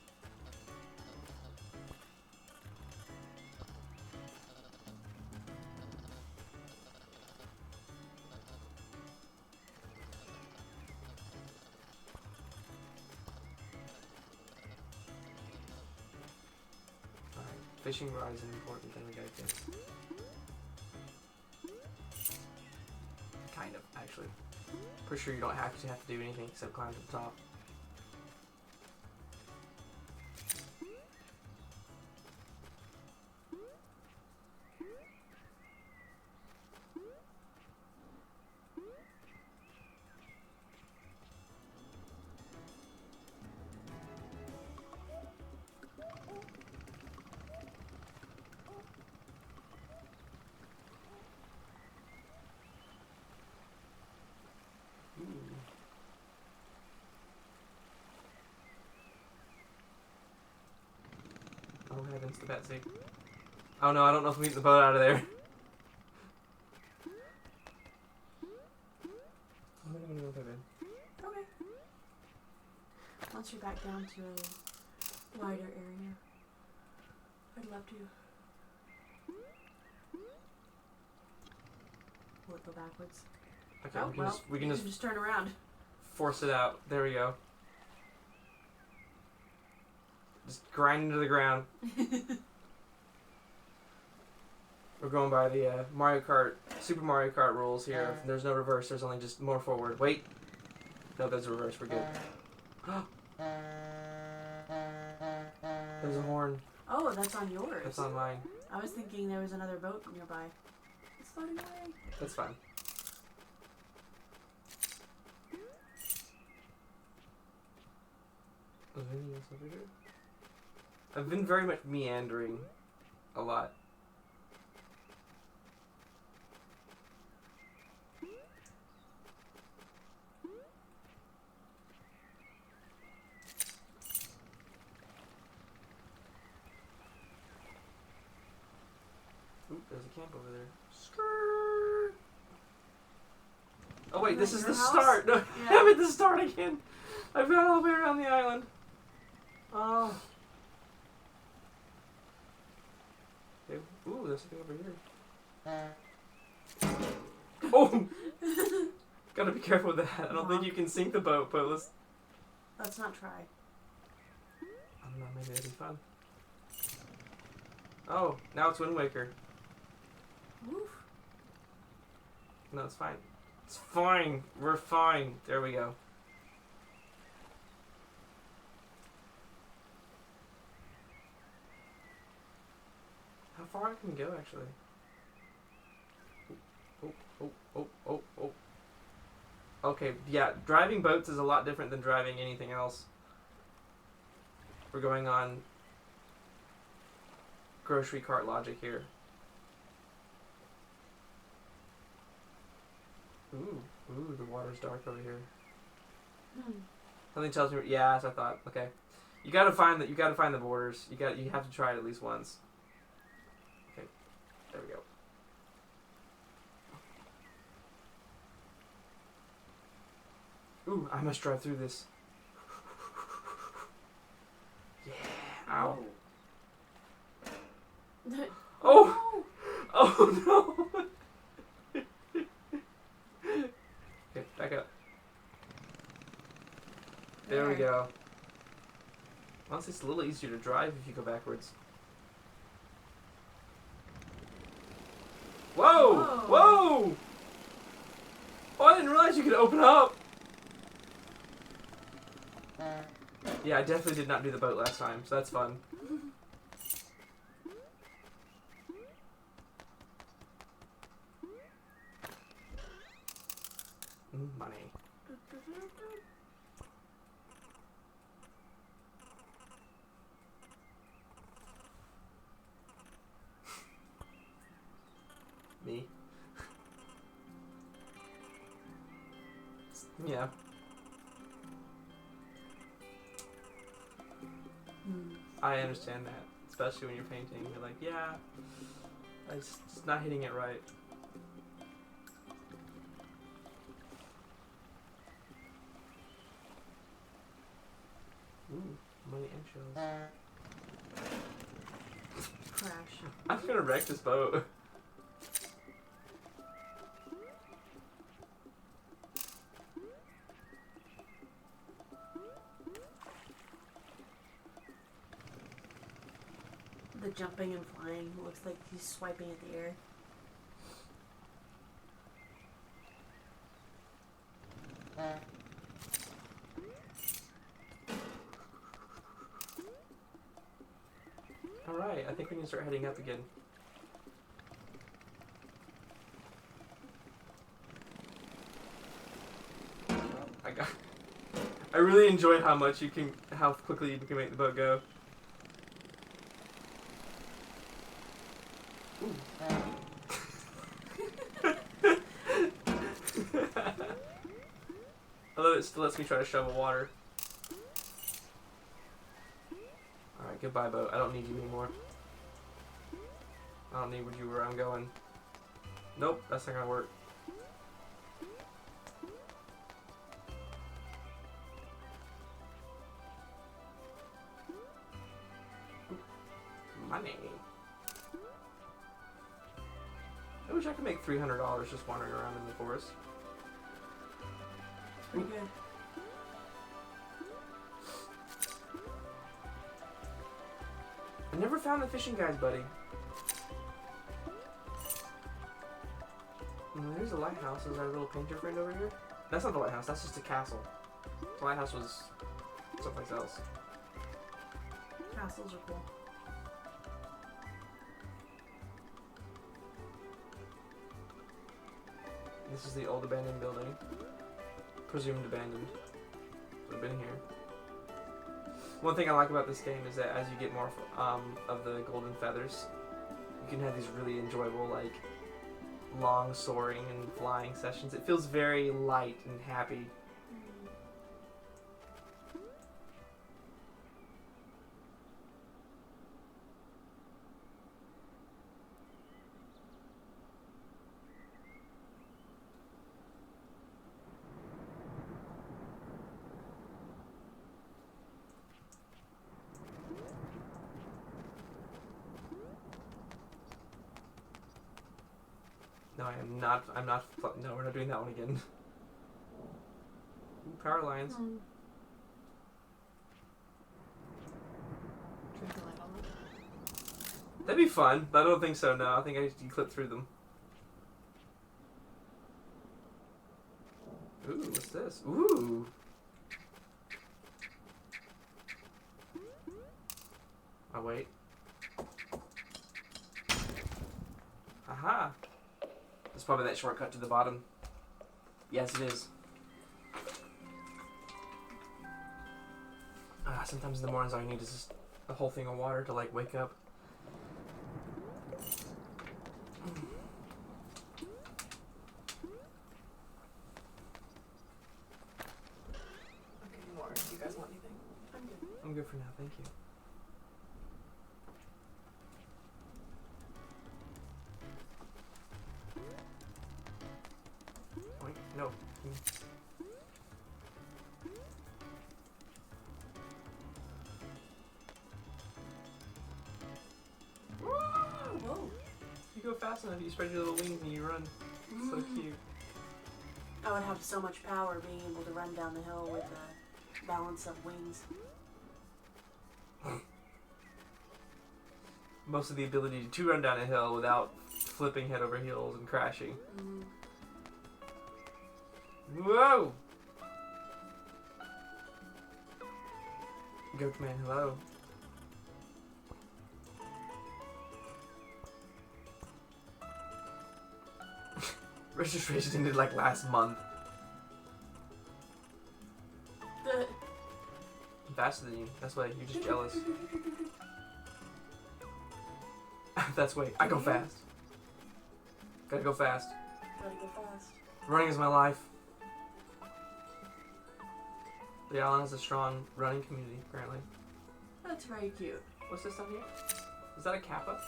Alright, fishing rod is an important thing we gotta get. Kind of, actually. Pretty sure you don't actually have to do anything except climb to the top. Oh heavens, the Betsy. Oh no, I don't know if we get the boat out of there. I'm gonna go there. Okay. Once you're back down to a wider area, I'd love to. Will it go backwards? Okay, Oh, we can just turn around. force it out. There we go. Just grind into the ground. We're going by the Super Mario Kart rules here. There's no reverse, there's only just more forward. Wait. No, there's a reverse, we're good. There's a horn. Oh, that's on yours. That's on mine. I was thinking there was another boat nearby. It's floating away. That's fine. Is there anything else over here? I've been very much meandering a lot. Oop, there's a camp over there. Skirt. Oh wait, this is the start. No, Yeah. I'm at the start again. I've gone all the way around the island. Oh. Okay. Ooh, there's something over here. Oh! Gotta be careful with that. I don't think you can sink the boat, but Let's not try. I don't know, maybe that'd be fun. Oh, now it's Wind Waker. Woof. No, it's fine. It's fine. We're fine. There we go. How far I can go, actually? Oh. Okay, yeah, driving boats is a lot different than driving anything else. We're going on grocery cart logic here. Ooh, the water's dark over here. Something tells me, yeah, as I thought. Okay. You gotta find that. You gotta find the borders. You have to try it at least once. Okay, there we go. Ooh, I must drive through this. Yeah. Ow. Oh. Oh no. Okay, back up. There we go. Honestly, it's a little easier to drive if you go backwards. Whoa! Whoa! Oh, I didn't realize you could open up. Yeah, I definitely did not do the boat last time, so that's fun. Money. Me? Yeah. I understand that, especially when you're painting. You're like, yeah, it's not hitting it right. Ooh, money and shells. Crash. I'm gonna wreck this boat. The jumping and flying looks like he's swiping at the air. Alright, I think we can start heading up again. I really enjoy how quickly you can make the boat go. Although it still lets me try to shovel water. Alright, goodbye boat. I don't need you anymore. I don't need you where I'm going. Nope, that's not gonna work. Money. I wish I could make $300 just wandering around in the forest. Pretty good. I never found the fishing guide, buddy. There's a lighthouse. Is our little painter friend over here? That's not the lighthouse. That's just a castle. The lighthouse was someplace else. Castles are cool. This is the old abandoned building. Presumed abandoned. Would have been here. One thing I like about this game is that as you get more of the golden feathers, you can have these really enjoyable, like, long soaring and flying sessions. It feels very light and happy. No, I'm not, no, we're not doing that one again. Ooh, power lines. Drink the light on them. That'd be fun, but I don't think so, no. I think you clip through them. Ooh, what's this? Ooh! Oh, wait. Aha! It's probably that shortcut to the bottom. Yes, it is. Sometimes in the mornings all you need is just a whole thing of water to, like, wake up. Okay, more. Do you guys want anything? I'm good. I'm I'm good for now, thank you. Wait, no. Whoa. You go fast enough, you spread your little wings and you run. It's so cute. I would have so much power being able to run down the hill with a balance of wings. Most of the ability to run down a hill without flipping head over heels and crashing. Whoa! Goat man, hello. Registration ended like last month. I'm faster than you. That's why you're just jealous. That's why I go fast. Gotta go fast. Gotta go fast. Running is my life. The island has a strong running community, apparently. That's very cute. What's this down here? Is that a kappa?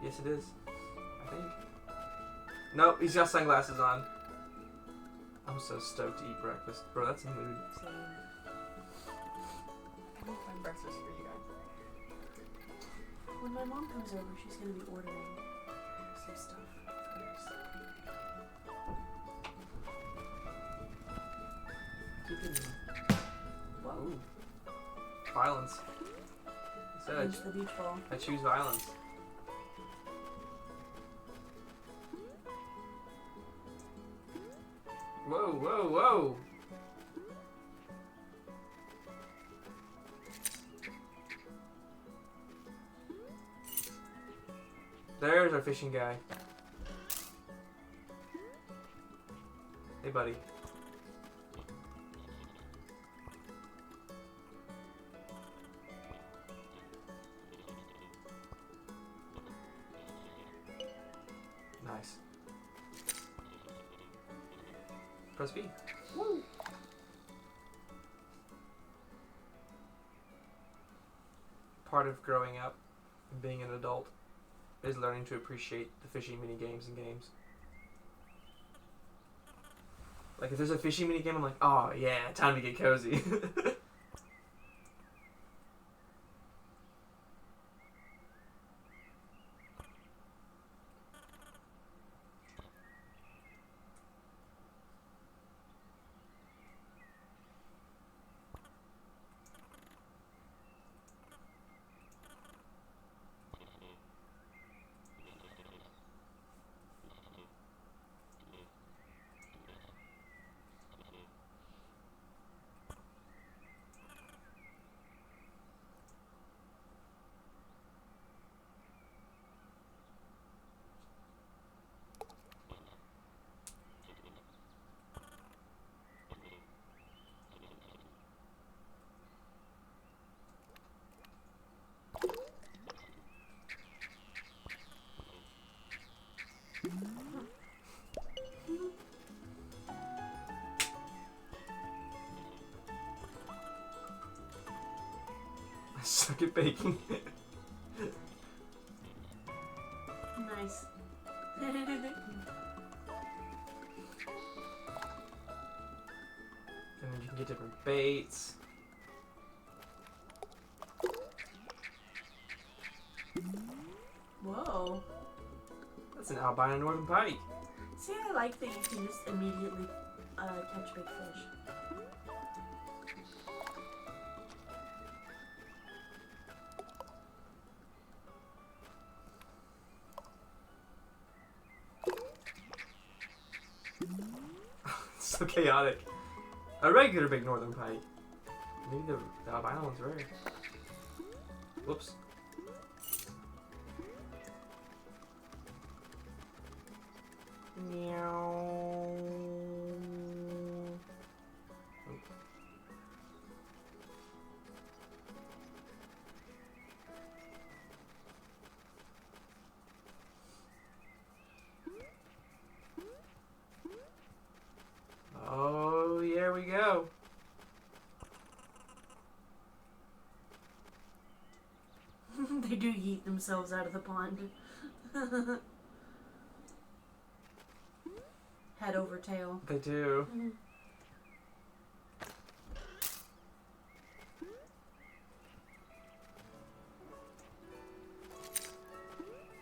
Yes, it is. I think. Nope, he's got sunglasses on. I'm so stoked to eat breakfast. Bro, that's a mood. Same. I will find breakfast for you guys. When my mom comes over, she's gonna be ordering some stuff for us. Keep it Whoa. Ooh. Violence. Into the beach ball. I choose violence. Whoa, whoa, whoa! There's our fishing guy. Hey, buddy. Nice. Press B. Woo. Part of growing up and being an adult is learning to appreciate the fishing mini games and games. Like if there's a fishing mini game, I'm like, oh yeah, time to get cozy. I suck at baking. Nice. And then you can get different baits. Whoa. That's an albino northern pike. See, I like that you can just immediately catch big fish. It's so chaotic. A regular big northern pike. Maybe the albino one's rare. Whoops. Meow. Oh, here we go. do yeet themselves out of the pond. Head over tail. They do.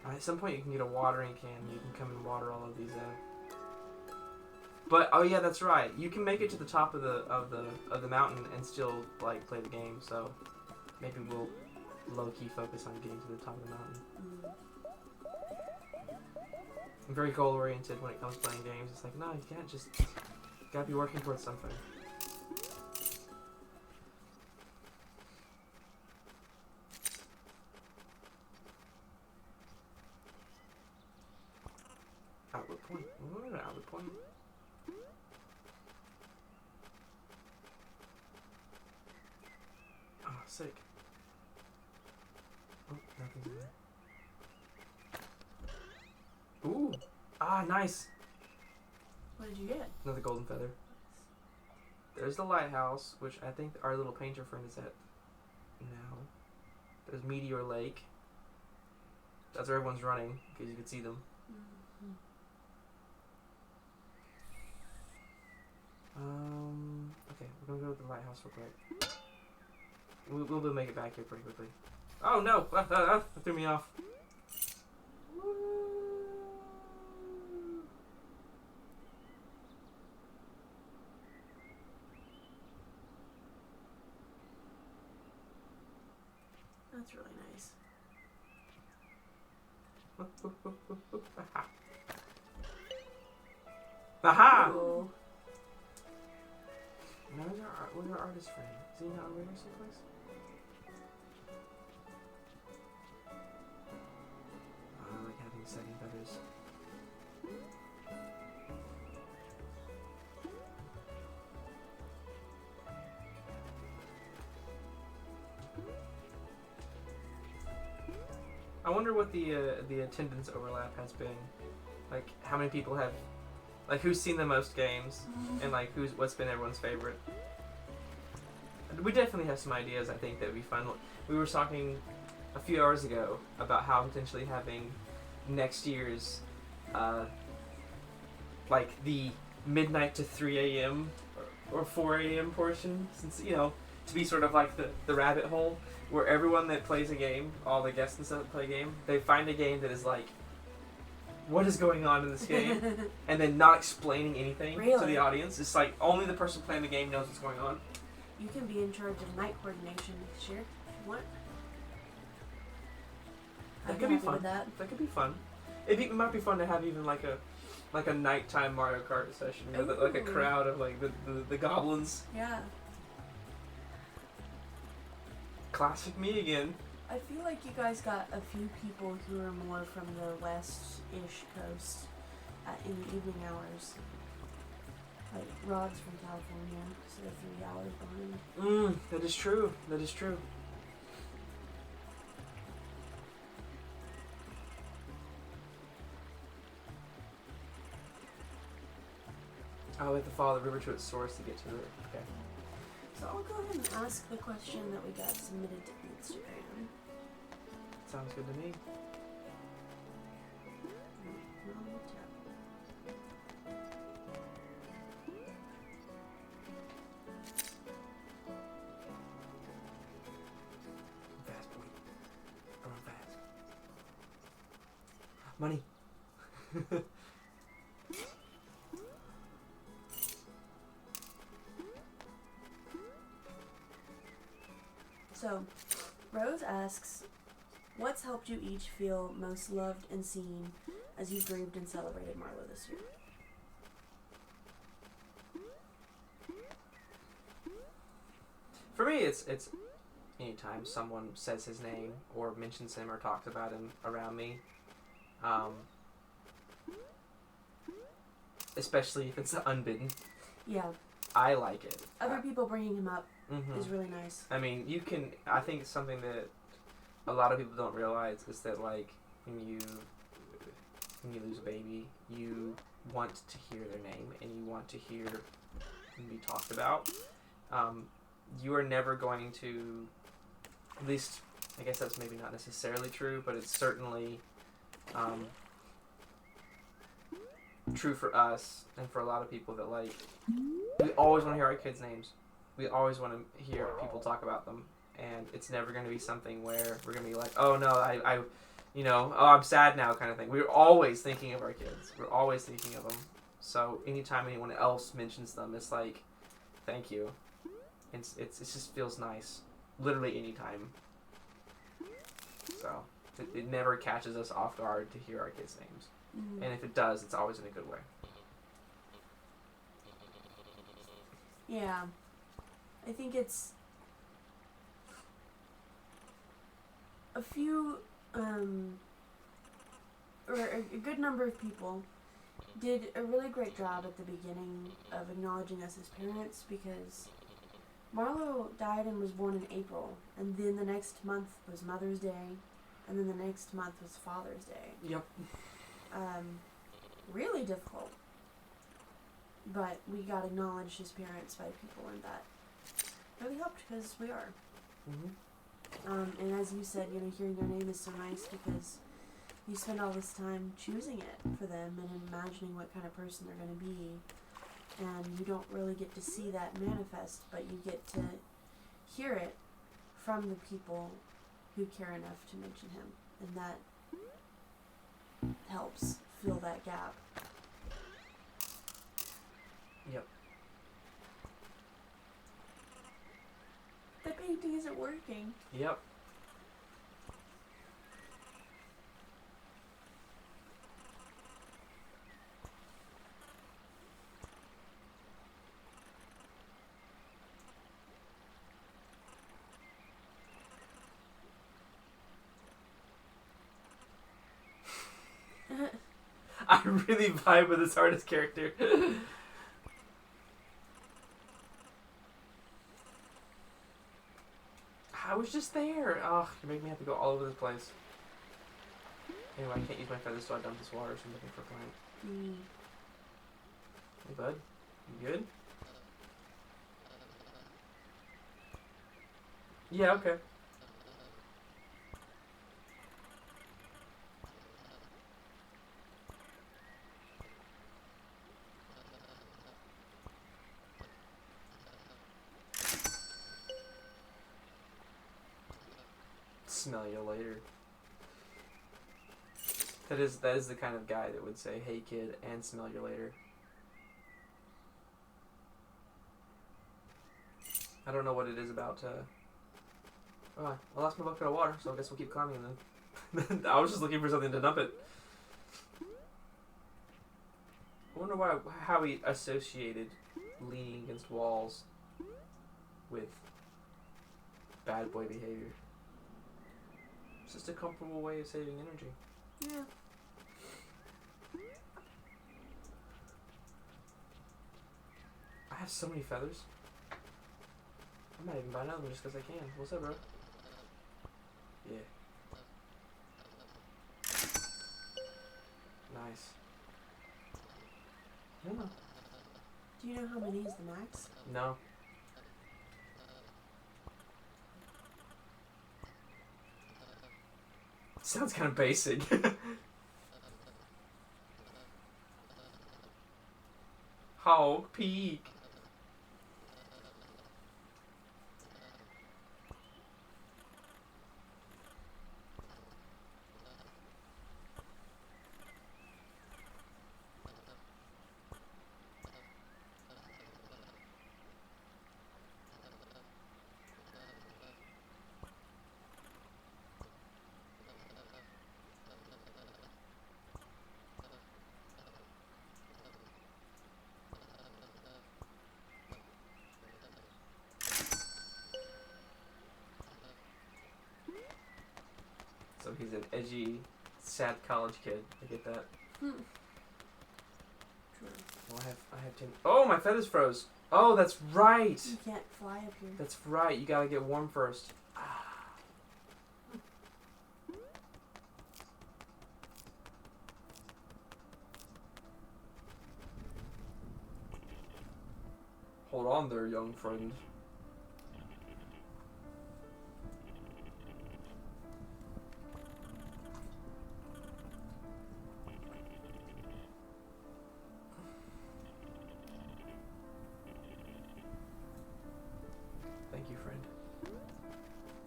At some point, you can get a watering can. And you can come and water all of these out. But oh yeah, that's right. You can make it to the top of the mountain and still like play the game. So maybe we'll low key focus on getting to the top of the mountain. I'm very goal oriented when it comes to playing games. It's like no, you can't just. You gotta be working towards something. Outlet point. What an outlet point. Oh, sick. Oh, nothing's in there. Ooh! Ah, nice! What did you get? Another golden feather. There's the lighthouse, which I think our little painter friend is at now. There's Meteor Lake. That's where everyone's running, because you can see them. Okay, we're gonna go to the lighthouse real quick. We'll be able to make it back here pretty quickly. Oh no! That threw me off. That's really nice. Aha! Cool. Now where's our artist friend? Is he not over here someplace? I like having second feathers. I wonder what the attendance overlap has been. Like, how many people have, like, who's seen the most games, and like what's been everyone's favorite. We definitely have some ideas. I think that would be fun. We were talking a few hours ago about how potentially having next year's, like the midnight to 3 a.m. or 4 a.m. portion, since to be sort of like the rabbit hole. Where everyone that plays a game, all the guests and stuff that play a game, they find a game that is like, what is going on in this game? And then not explaining anything to the audience. It's like, only the person playing the game knows what's going on. You can be in charge of night coordination next year if you want. That could be fun. That could be fun. It might be fun to have even like a nighttime Mario Kart session with like a crowd of like the goblins. Yeah. Classic me again. I feel like you guys got a few people who are more from the west-ish coast in the evening hours. Like Rod's from California, so they're 3 hours behind. That is true. That is true. Oh, we have to follow the river to its source to get to it. Okay. So I'll go ahead and ask the question that we got submitted to Instagram. Sounds good to me. Fast boy. Run fast. Money. So, Rose asks, what's helped you each feel most loved and seen as you grieved and celebrated Marlo this year? For me, it's anytime someone says his name or mentions him or talks about him around me, especially if it's unbidden. Yeah. I like it. Other people bringing him up is really nice. I mean, I think something that a lot of people don't realize is that, like, when you lose a baby, you want to hear their name and you want to hear them be talked about. You are never going to, at least I guess that's maybe not necessarily true, but it's certainly true for us and for a lot of people that, like, we always want to hear our kids' names. We always want to hear people talk about them. And it's never going to be something where we're going to be like, oh, no, I I'm sad now kind of thing. We're always thinking of our kids. We're always thinking of them. So anytime anyone else mentions them, it's like, thank you. It just feels nice. Literally anytime. So it never catches us off guard to hear our kids' names. Mm. And if it does, it's always in a good way. Yeah. I think it's a few, or a good number of people did a really great job at the beginning of acknowledging us as parents, because Marlo died and was born in April, and then the next month was Mother's Day, and then the next month was Father's Day. Yep. Really difficult. But we got acknowledged as parents by people, and that really helped, because we are. Mm-hmm. And as you said, hearing their name is so nice, because you spend all this time choosing it for them and imagining what kind of person they're going to be. And you don't really get to see that manifest, but you get to hear it from the people who care enough to mention him. And that helps fill that gap. Yep. The painting isn't working. Yep. I really vibe with this artist character. I was just there. Oh, you make me have to go all over the place. Anyway, I can't use my feathers, so I dump this water, so I'm looking for a plant. Hey, bud. You good? Yeah, okay. Smell you later. That is the kind of guy that would say, hey kid, and smell you later. I don't know what it is about, oh, I lost my bucket of water, so I guess we'll keep climbing then. I was just looking for something to dump it. I wonder how he associated leaning against walls with bad boy behavior. It's just a comfortable way of saving energy. Yeah. I have so many feathers. I might even buy another one just because I can. What's up, bro? Yeah. Nice. Yeah. Do you know how many is the max? No. Sounds kind of basic. Hog Peak. So he's an edgy, sad college kid. I get that. True. Well, I have 10. Oh, my feathers froze. Oh, that's right. You can't fly up here. That's right. You gotta get warm first. Ah. Hold on there, young friend.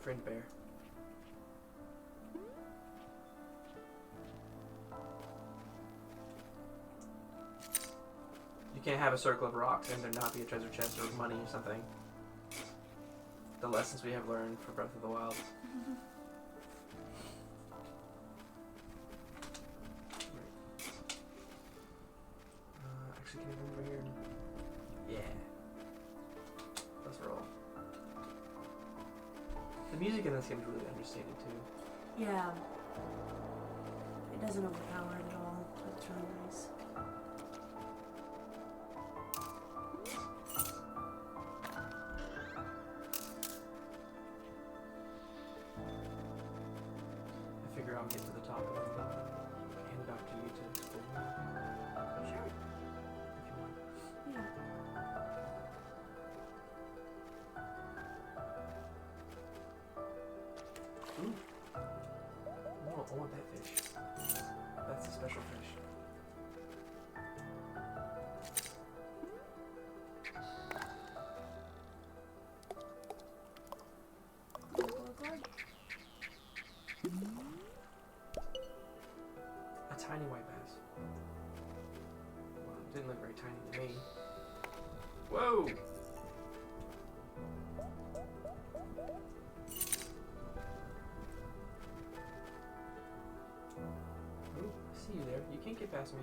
Friend bear. You can't have a circle of rocks and there not be a treasure chest or money or something. The lessons we have learned from Breath of the Wild. Actually, can I move over here? Yeah. Let's roll. The music in this game is really understated too. Yeah. It doesn't overpower it at all. It's really nice. I figure I'll get to the top and then hand it off to you to explore. Sure. If you want. Yeah. Ooh. I want that fish. That's a special fish. A tiny white bass. Well, it didn't look very tiny to me. Whoa! Ooh, I see you there. You can't get past me.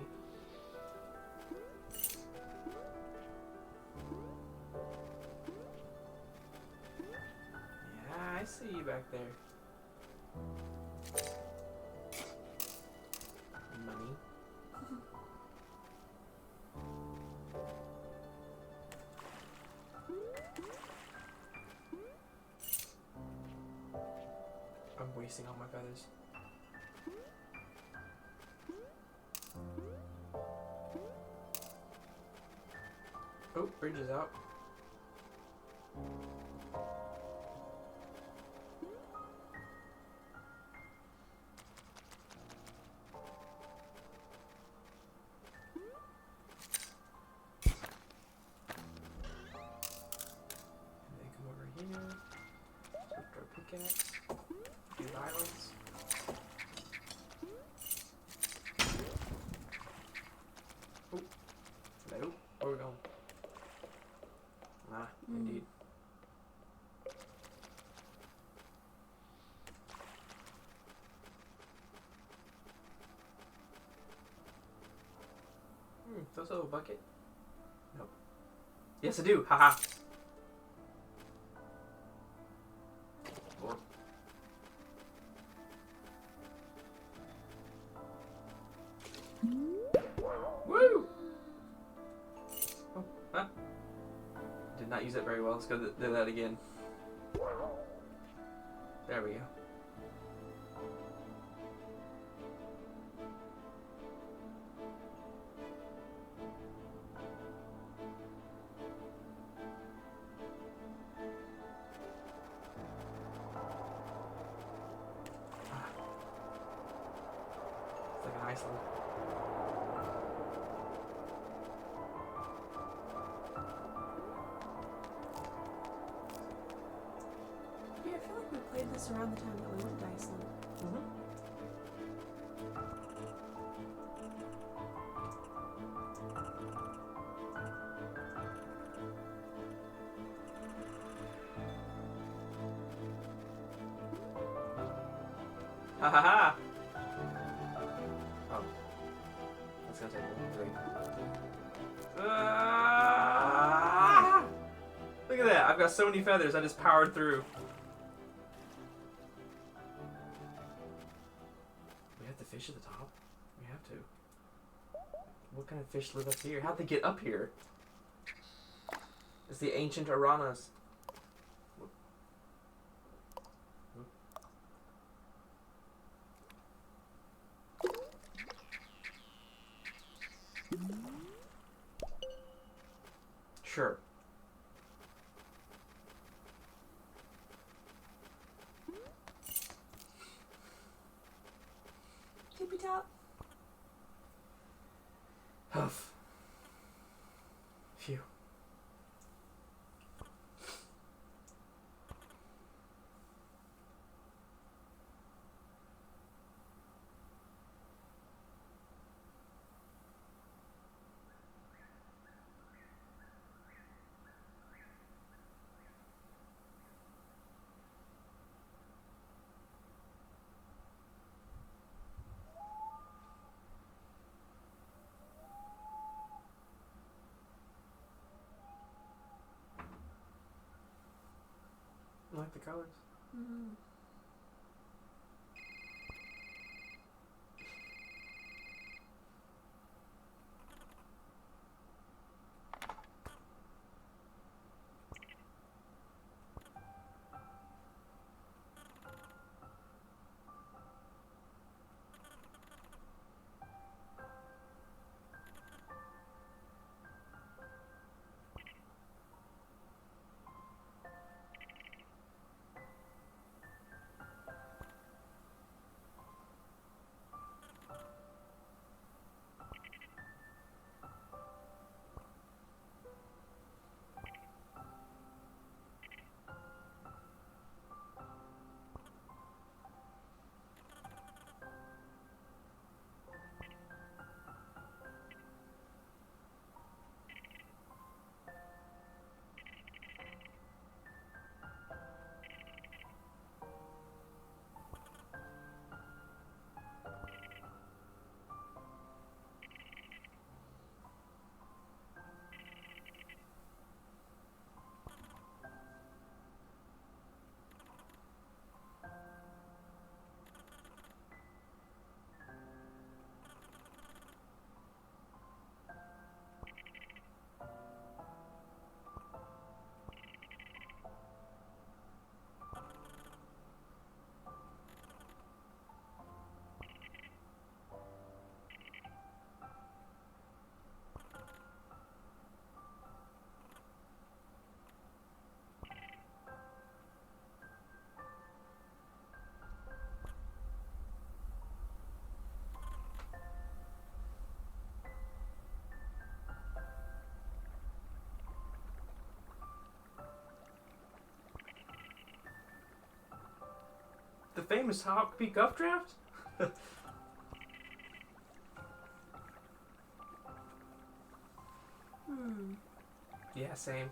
Yeah, I see you back there. Money. I'm wasting all my feathers. Oh, bridge is out. And then come over here. Swift our pickaxe. Do violence. Oh. Hello. Where are we going? Ah, indeed. Does a little bucket? Nope. Yes, I do. Haha. Lord. Woo! Oh, huh? Did not use it very well. Let's go do that again. There we go. It's like an Iceland. Yeah, I feel like we played this around the time that we went to Iceland. Ha ha ha! Oh. That's gonna take a little break. Ah! Look at that! I've got so many feathers, I just powered through. We have to fish at the top? We have to. What kind of fish live up here? How'd they get up here? It's the ancient Aranas. Sure. Tippy top. Huff. Phew. like the colors. Mm-hmm. The famous Hawk Peak Updraft? Yeah, same.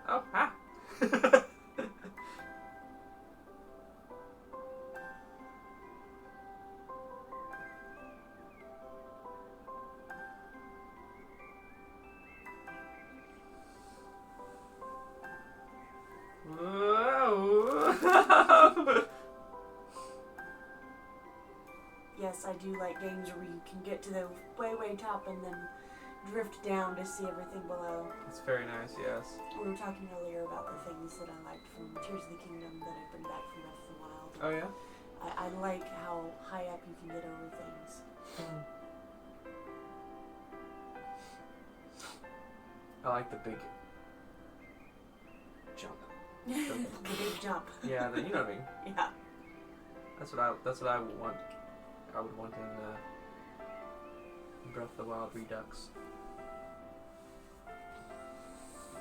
Oh, ah! Whoa. Yes, I do like games where you can get to the way top and then drift down to see everything below. It's very nice, yes. We were talking earlier about the things that I liked from Tears of the Kingdom that I bring back from Breath of the Wild. Oh, yeah? I like how high up you can get over things. I like the big jump. The big jump. Yeah, you know what I mean. Yeah. That's what I would want. I would want in Breath of the Wild Redux.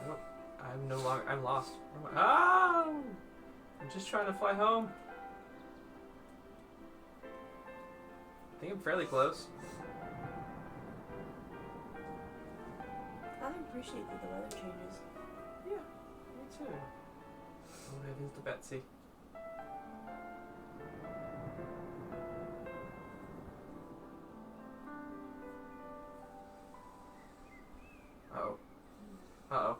Oh, I'm no longer. I'm lost. Oh! I'm just trying to fly home. I think I'm fairly close. I appreciate that the weather changes. Yeah, me too. Oh, heavens to Betsy. Uh-oh. Uh-oh.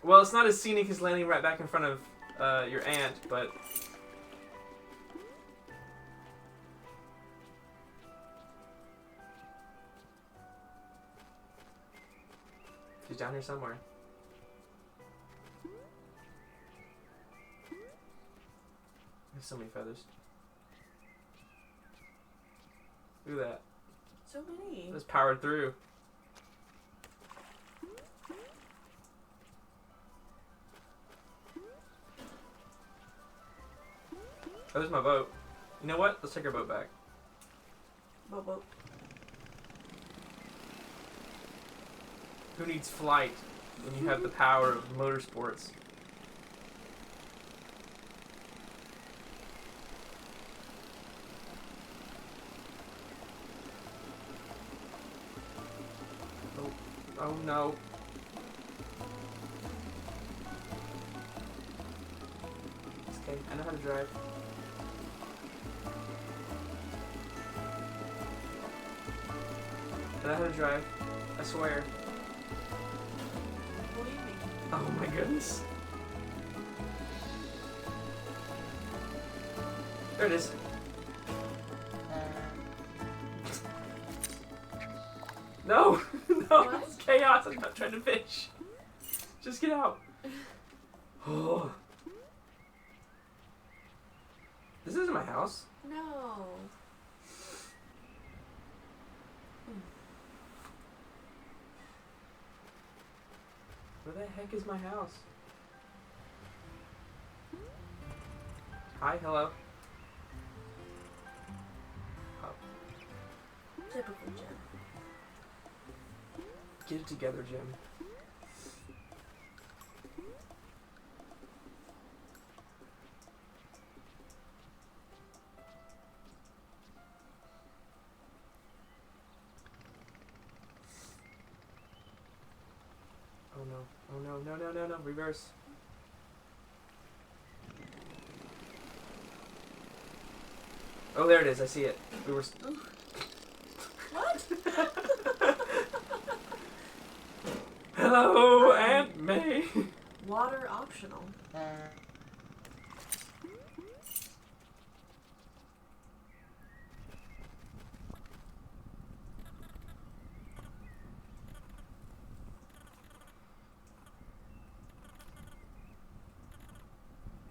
Well, it's not as scenic as landing right back in front of your aunt, but... She's down here somewhere. There's so many feathers. Look at that. So many. It's powered through. Oh, there's my boat. You know what? Let's take our boat back. Boat. Who needs flight when you have the power of motorsports? Oh, oh no. It's okay, I know how to drive. I know how to drive. I swear. Believe me. Oh my goodness. There it is. No! No! What? It's chaos. I'm not trying to fish. Just get out. Oh. This isn't my house. No. Where the heck is my house? Hi, hello. Oh, Typical Jim. get it together, Jim. Oh no. Oh no, no, no, no, no. Reverse. Oh, there it is. I see it. We were... What? Hello, Aunt May. Water optional.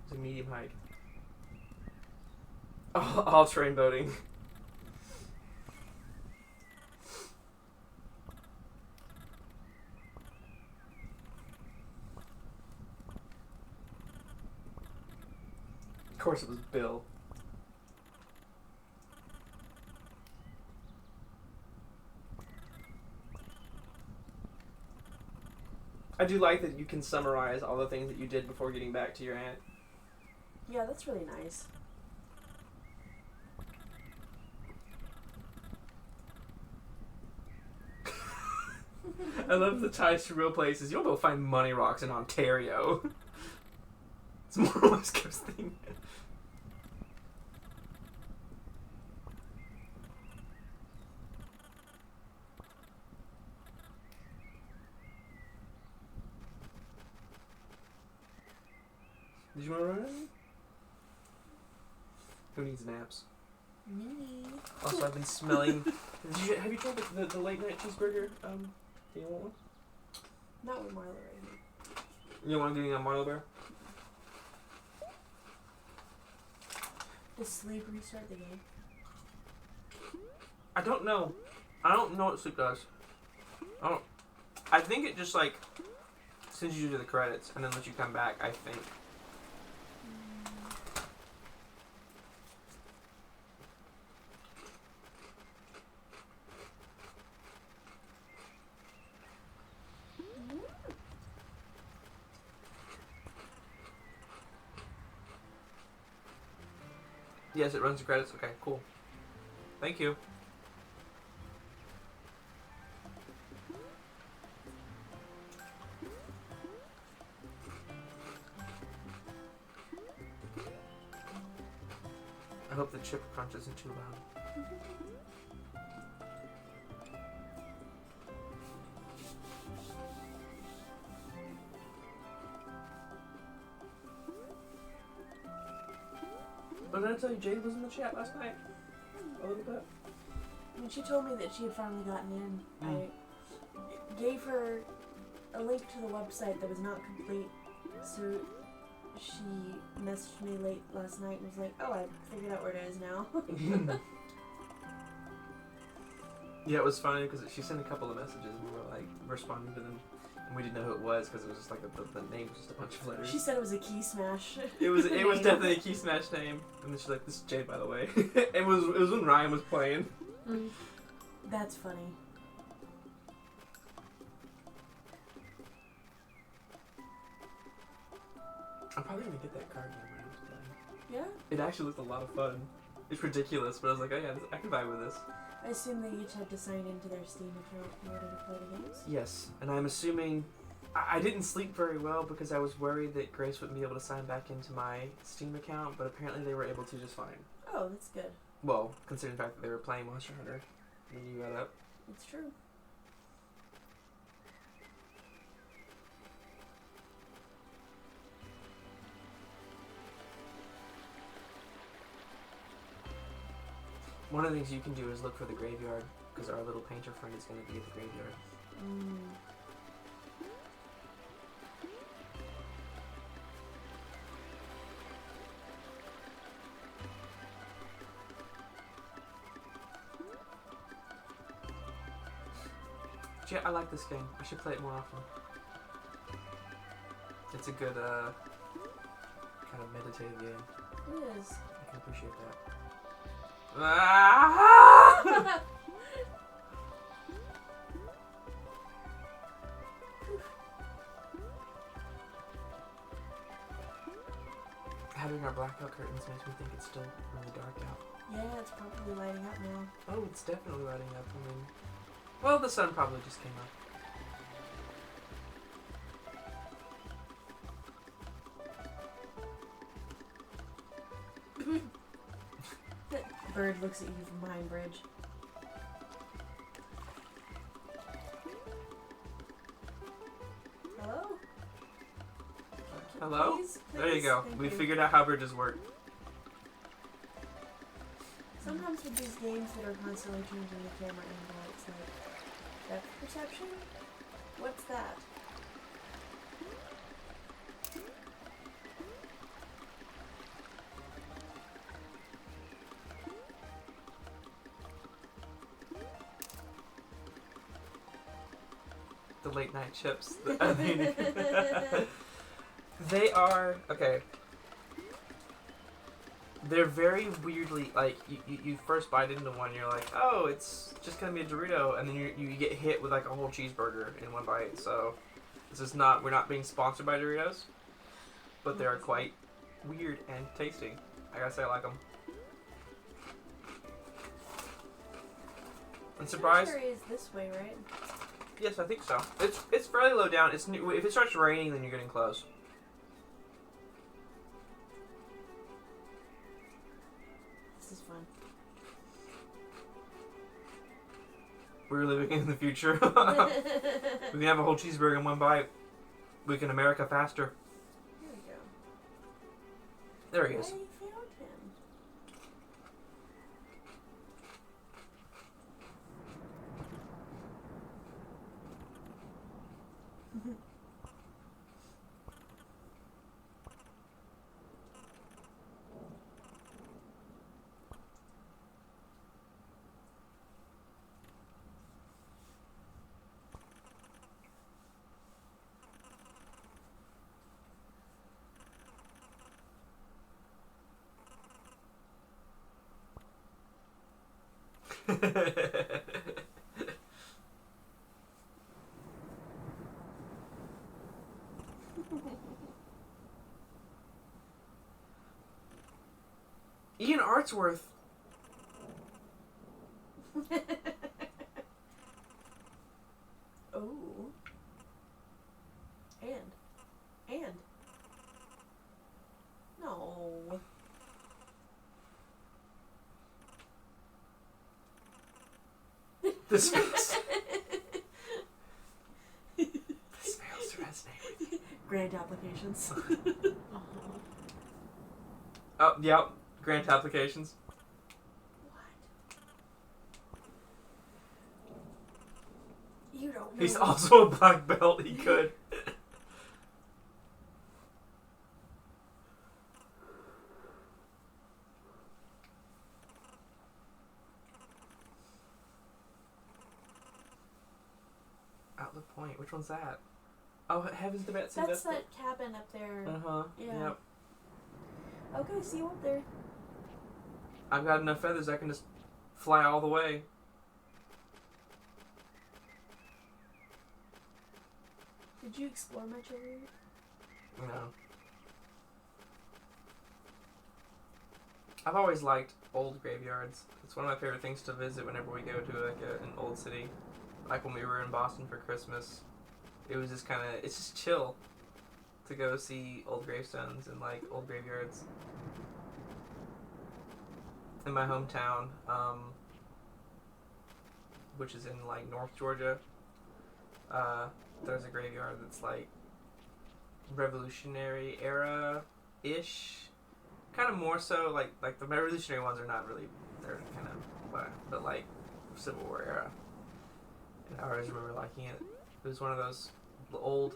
It's a medium hike. Oh, all terrain boating. Of course it was Bill. I do like that you can summarize all the things that you did before getting back to your aunt. Yeah, that's really nice. I love the ties to real places. You'll go find money rocks in Ontario. It's more or less Kip's thing. Did you want to run it? Who needs naps? Me. Also, I've been smelling. Have you tried the late night cheeseburger? Do you want one? Not with Marlo right now. You want to get a Marlo Bear? Does sleep restart the game? I don't know. I don't know what sleep does. I think it just like sends you to the credits and then lets you come back. I think. Yes, it runs the credits. Okay, cool. Thank you. I hope the chip crunch isn't too loud. But did I tell you Jade was in the chat last night? A little bit. When she told me that she had finally gotten in, Mm. I gave her a link to the website that was not complete. So she messaged me late last night and was like, "Oh, I figured out where it is now." Yeah, it was funny because she sent a couple of messages and we were like responding to them, and we didn't know who it was because it was just like the name was just a bunch of letters. She said it was a key smash. It was name. definitely a Key Smash name, and then she's like, "This is Jade, by the way." it was when Ryan was playing. That's funny. I'm probably gonna get that card game when I was playing. Yeah? It actually looked a lot of fun. It's ridiculous, but I was like, oh yeah, I can vibe with this. I assume they each had to sign into their Steam account in order to play the games. Yes, and I'm assuming I didn't sleep very well because I was worried that Grace wouldn't be able to sign back into my Steam account, but apparently they were able to just fine. Oh, that's good. Well, considering the fact that they were playing Monster Hunter, and you got up. It's true. One of the things you can do is look for the graveyard, because our little painter friend is going to be at the graveyard. Yeah, I like this game. I should play it more often. It's a good, kind of meditative game. It is. I can appreciate that. Ah! Having our blackout curtains makes me think it's still really dark out. Yeah, it's probably lighting up now. Oh, it's definitely lighting up. I mean, well, the sun probably just came up. Bird looks at you from behind bridge. Hello? Hello? Please, There you please. go. Thank We you. figured out how bridges work. Sometimes with these games that are constantly changing the camera angle, it's like, depth perception? What's that? The late night chips. I mean, they are okay. They're very weirdly like you first bite into one, you're like, oh, it's just gonna be a Dorito, and then you get hit with like a whole cheeseburger in one bite. So this is not, we're not being sponsored by Doritos, but they are quite weird and tasty. I gotta say, I like them. I'm surprised. Cemetery is this way, right? Yes, I think so. It's fairly low down. It's new. If it starts raining, then you're getting close. This is fun. We're living in the future. We can have a whole cheeseburger in one bite. We can America faster. Here we go. There he I is. found him. Ian Artsworth. Oh. And. No. This fails. This fails to resonate with you. Grant applications. Uh-huh. Oh, yeah. Grant applications. You don't know. He's also a black belt. He could. Outlook Point. Which one's that? Oh, Heaven's to Betsy. That's that cabin up there. Uh-huh. Yeah. Yep. Okay, see you up there. I've got enough feathers I can just fly all the way. Did you explore much over here? No. I've always liked old graveyards. It's one of my favorite things to visit whenever we go to like an old city. Like when we were in Boston for Christmas. It was just it's just chill to go see old gravestones and like old graveyards. In my hometown, which is in like North Georgia, there's a graveyard that's like Revolutionary era-ish. Kind of more so, like the Revolutionary ones are not really, they're kind of, but like Civil War era. And I always remember liking it. It was one of those old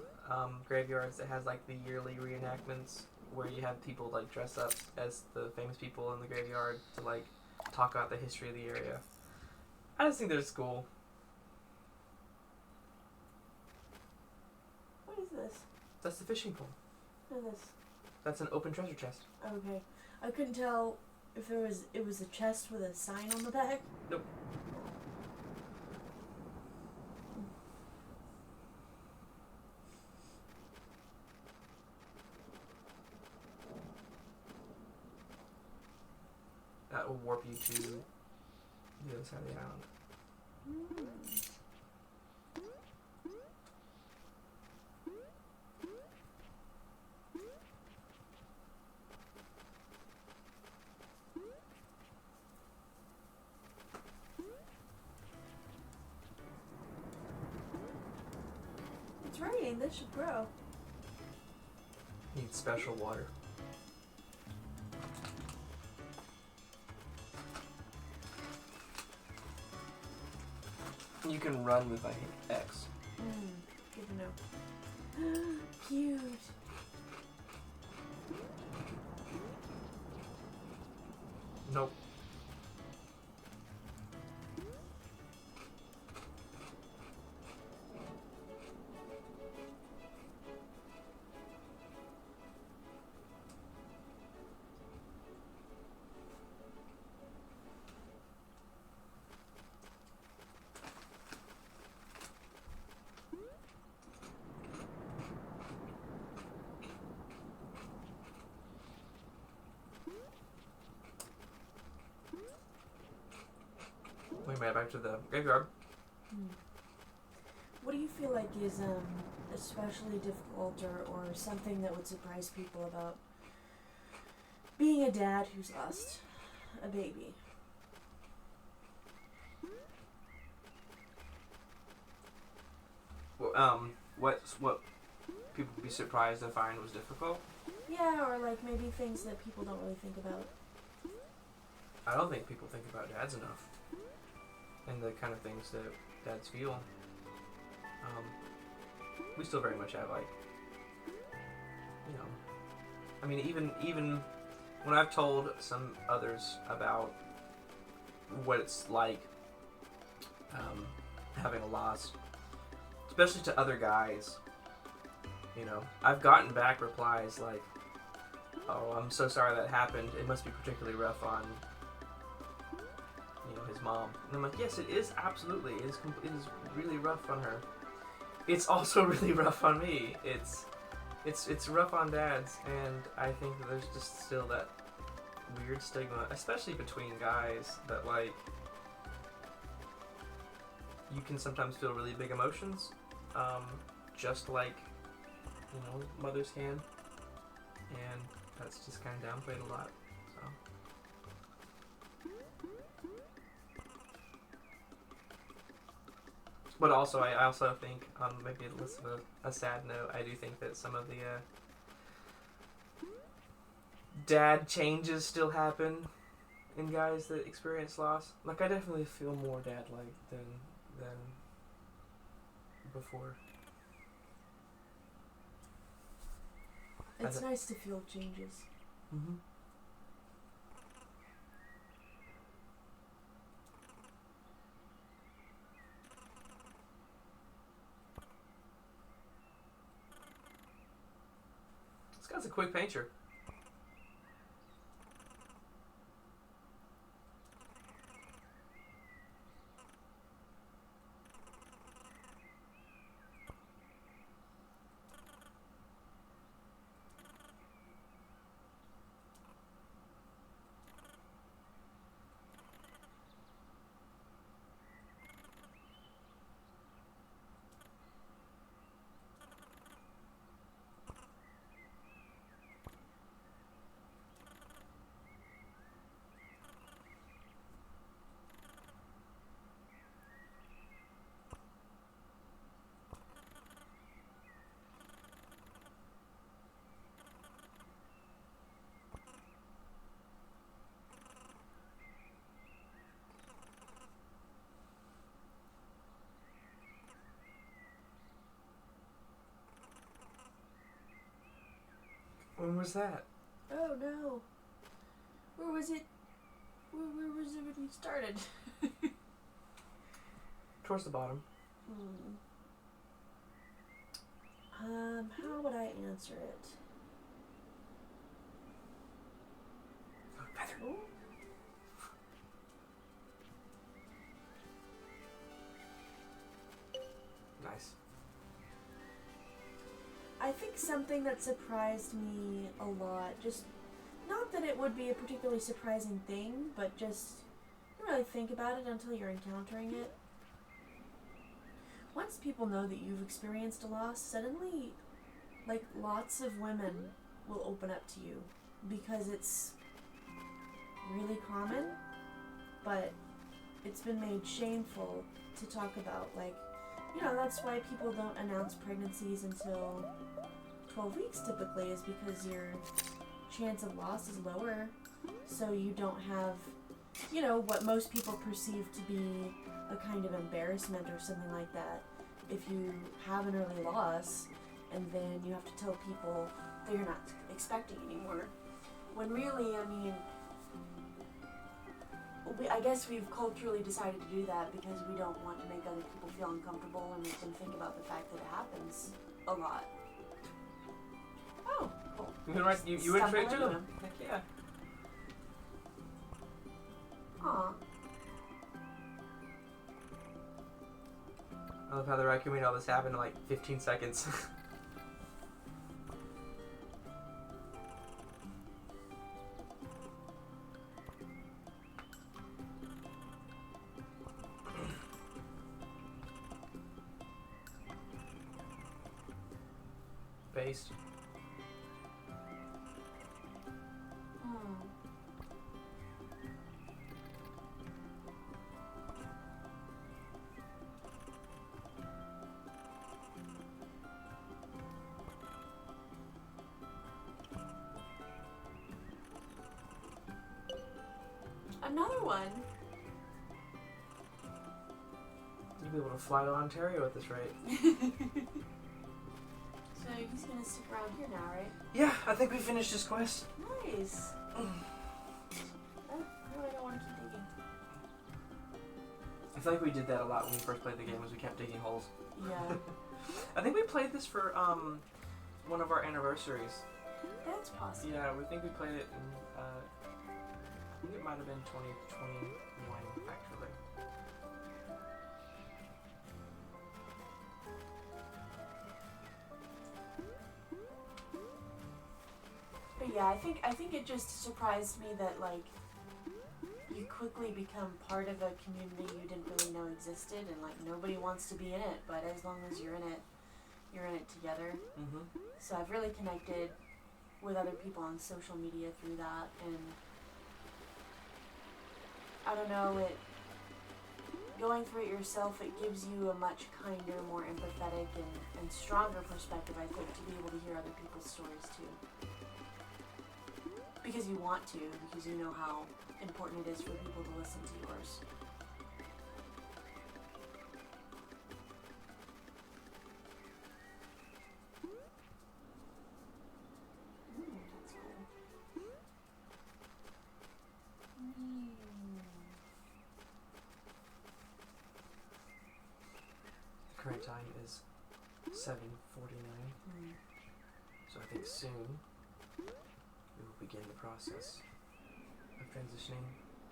graveyards that has like the yearly reenactments where you have people like dress up as the famous people in the graveyard to like talk about the history of the area. I just think they're cool. What is this? That's the fishing pole. What is this? That's an open treasure chest. Okay. I couldn't tell if it was a chest with a sign on the back. Nope. That will warp you to the other side of the island. It's raining. This should grow. Needs special water. You can run with, I think, X. Good to know. Cute. Nope. We made it back to the graveyard. What do you feel like is especially difficult or something that would surprise people about being a dad who's lost a baby? Well, what people would be surprised to find was difficult? Yeah, or like maybe things that people don't really think about. I don't think people think about dads enough. And the kind of things that dads feel. We still very much have, like, you know, I mean, even when I've told some others about what it's like having a loss, especially to other guys, you know, I've gotten back replies like, "Oh, I'm so sorry that happened. It must be particularly rough on, you know, his mom." And I'm like, yes, it is, absolutely. It is really rough on her. It's also really rough on me. It's rough on dads, and I think that there's just still that weird stigma, especially between guys, that like you can sometimes feel really big emotions, just like, you know, mothers can, and that's just kind of downplayed a lot. So. But also, I also think, maybe less of a sad note, I do think that some of the dad changes still happen in guys that experience loss. Like, I definitely feel more dad-like than before. It's nice to feel changes. Mm-hmm. This guy's a quick painter. When was that? Oh no. Where was it? Where was it when you started? Towards the bottom. How would I answer it? Feather. Ooh. Nice. I think something that surprised me a lot, just not that it would be a particularly surprising thing, but just you don't really think about it until you're encountering it. Once people know that you've experienced a loss, suddenly, like, lots of women will open up to you because it's really common, but it's been made shameful to talk about. Like, you know, that's why people don't announce pregnancies until 12 weeks typically, is because your chance of loss is lower, so you don't have, you know, what most people perceive to be a kind of embarrassment or something like that. If you have an early loss and then you have to tell people that you're not expecting anymore, when really, I mean, I guess we've culturally decided to do that because we don't want to make other people feel uncomfortable and make them think about the fact that it happens a lot. Oh, cool. You went right. You went straight to them. Heck yeah. Aw. I love how the raccoon made all this happen in like 15 seconds. Based. Another one. You'll be able to fly to Ontario at this rate. So he's gonna stick around here now, right? Yeah, I think we finished this quest. Nice. I really don't want to keep digging. I feel like we did that a lot when we first played the game, was we kept digging holes. Yeah. I think we played this for one of our anniversaries. That's possible. Yeah, we think we played it in I think it might have been 2021 actually. But yeah, I think it just surprised me that, like, you quickly become part of a community you didn't really know existed, and like nobody wants to be in it, but as long as you're in it together. Mm-hmm. So I've really connected with other people on social media through that, and I don't know, going through it yourself, it gives you a much kinder, more empathetic, and stronger perspective, I think, to be able to hear other people's stories too. because you want to, because you know how important it is for people to listen to yours. That's cool. The current time is 7:49. So I think soon we will begin the process of transitioning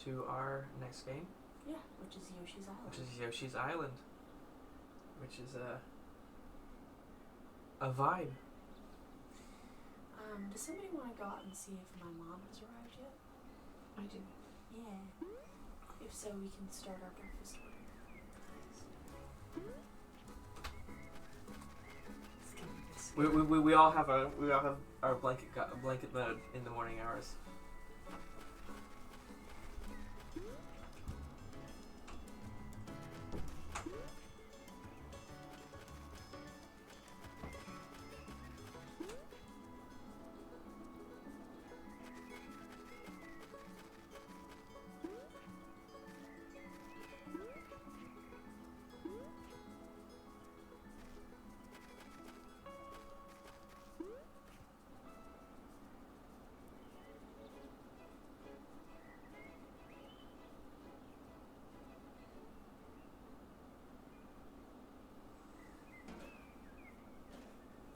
to our next game, Yeah, which is Yoshi's Island. which is Yoshi's Island, which is a vibe. Does somebody want to go out and see if my mom has arrived yet? I do. Yeah. If so, we can start our breakfast order. We all have our blanket mode in the morning hours.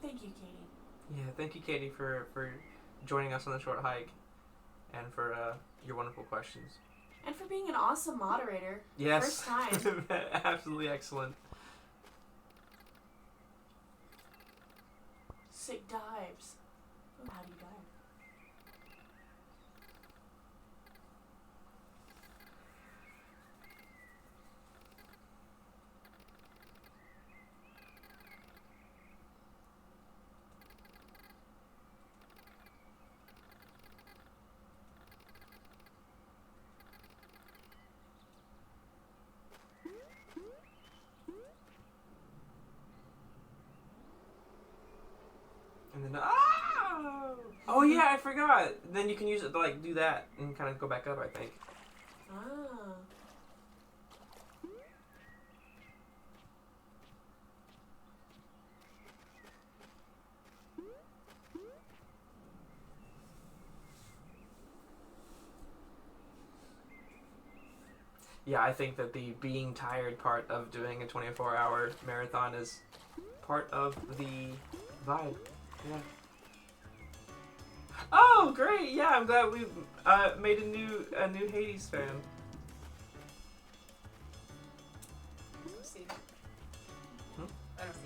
Thank you, Katie. Yeah, thank you, Katie, for joining us on the short hike, and for your wonderful questions. And for being an awesome moderator. Yes, First time. absolutely excellent. Sick dives. Oh, how do you dive? And then oh yeah, I forgot. Then you can use it to like do that and kind of go back up, I think. Ah. Yeah, I think that the being tired part of doing a 24-hour marathon is part of the vibe. Yeah. Oh, great! Yeah, I'm glad we made a new Hades fan. I don't see that. Hmm? I don't see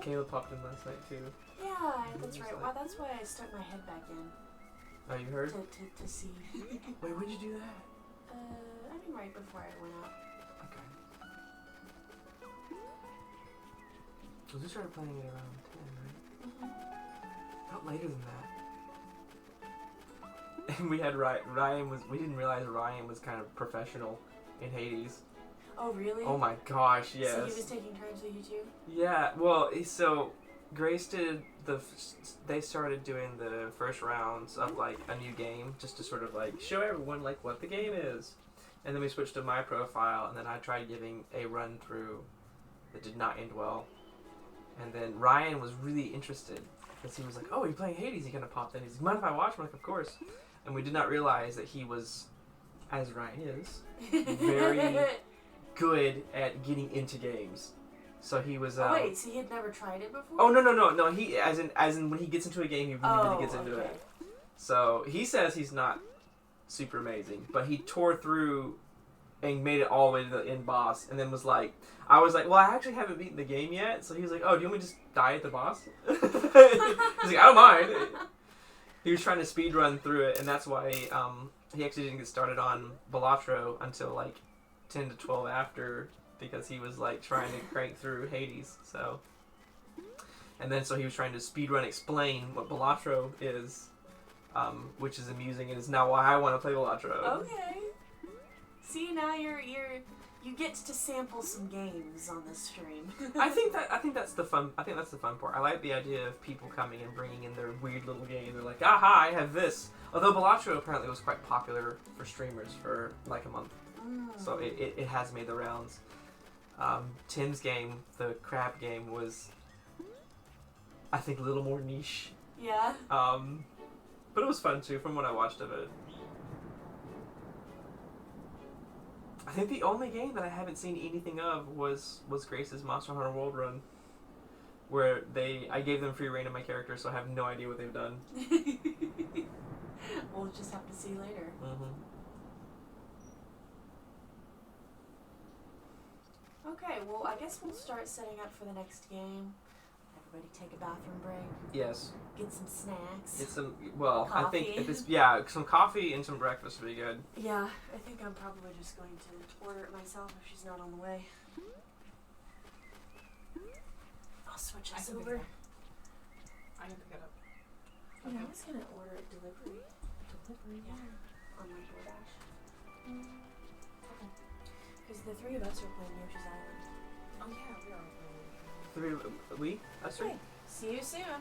Caleb popped in last night too. Yeah, that's right. Well, that's why I stuck my head back in Oh, you heard? to see. Wait, when'd you do that? I mean, right before I went out. Okay. Well, we started playing at around 10, right? Not later than that. And we had Ryan was. We didn't realize Ryan was kind of professional in Hades. Oh, really? Oh my gosh, yes. So he was taking turns with you too? Yeah, well, so Grace did they started doing the first rounds of like a new game just to sort of like show everyone like what the game is. And then we switched to my profile, and then I tried giving a run through that did not end well. And then Ryan was really interested because he was like, "Oh, you're playing Hades?" He kind of popped in. He's like, "Mind if I watch?" I'm like, "Of course." And we did not realize that he was, as Ryan is, very good at getting into games. So he was. Oh, wait, so he had never tried it before? Oh no! He as in when he gets into a game, he really gets into okay. it. So he says he's not super amazing, but he tore through and made it all the way to the end boss, and then was like, I was like, well, I actually haven't beaten the game yet. So he was like, oh, do you want me to just die at the boss? He's like, I don't mind. He was trying to speed run through it, and that's why he actually didn't get started on Balatro until like 10 to 12 after, because he was like trying to crank through Hades. So, and then so he was trying to speed run explain what Balatro is, which is amusing and is now why I want to play Balatro. Okay. See, now you're You get to sample some games on this stream. I think that's the fun. I think that's the fun part. I like the idea of people coming and bringing in their weird little game. They're like, aha, I have this. Although Balatro apparently was quite popular for streamers for like a month, so it has made the rounds. Tim's game, the crab game, was I think a little more niche. Yeah. But it was fun too, from what I watched of it. I think the only game that I haven't seen anything of was Grace's Monster Hunter World run, where I gave them free reign of my character, so I have no idea what they've done. We'll just have to see later. Mm-hmm. Okay, well, I guess we'll start setting up for the next game. Everybody take a bathroom break. Yes. Get some snacks. Get some. Well, Coffee. I think if it's some coffee and some breakfast would be good. Yeah, I think I'm probably just going to order it myself if she's not on the way. I'll switch I us can pick over. it up. I can pick it up. Yeah, I was gonna order it delivery. Yeah, on my DoorDash. Okay. Because the three of us are playing Yoshi's Island. Oh yeah, we are. Us three? Okay, see you soon.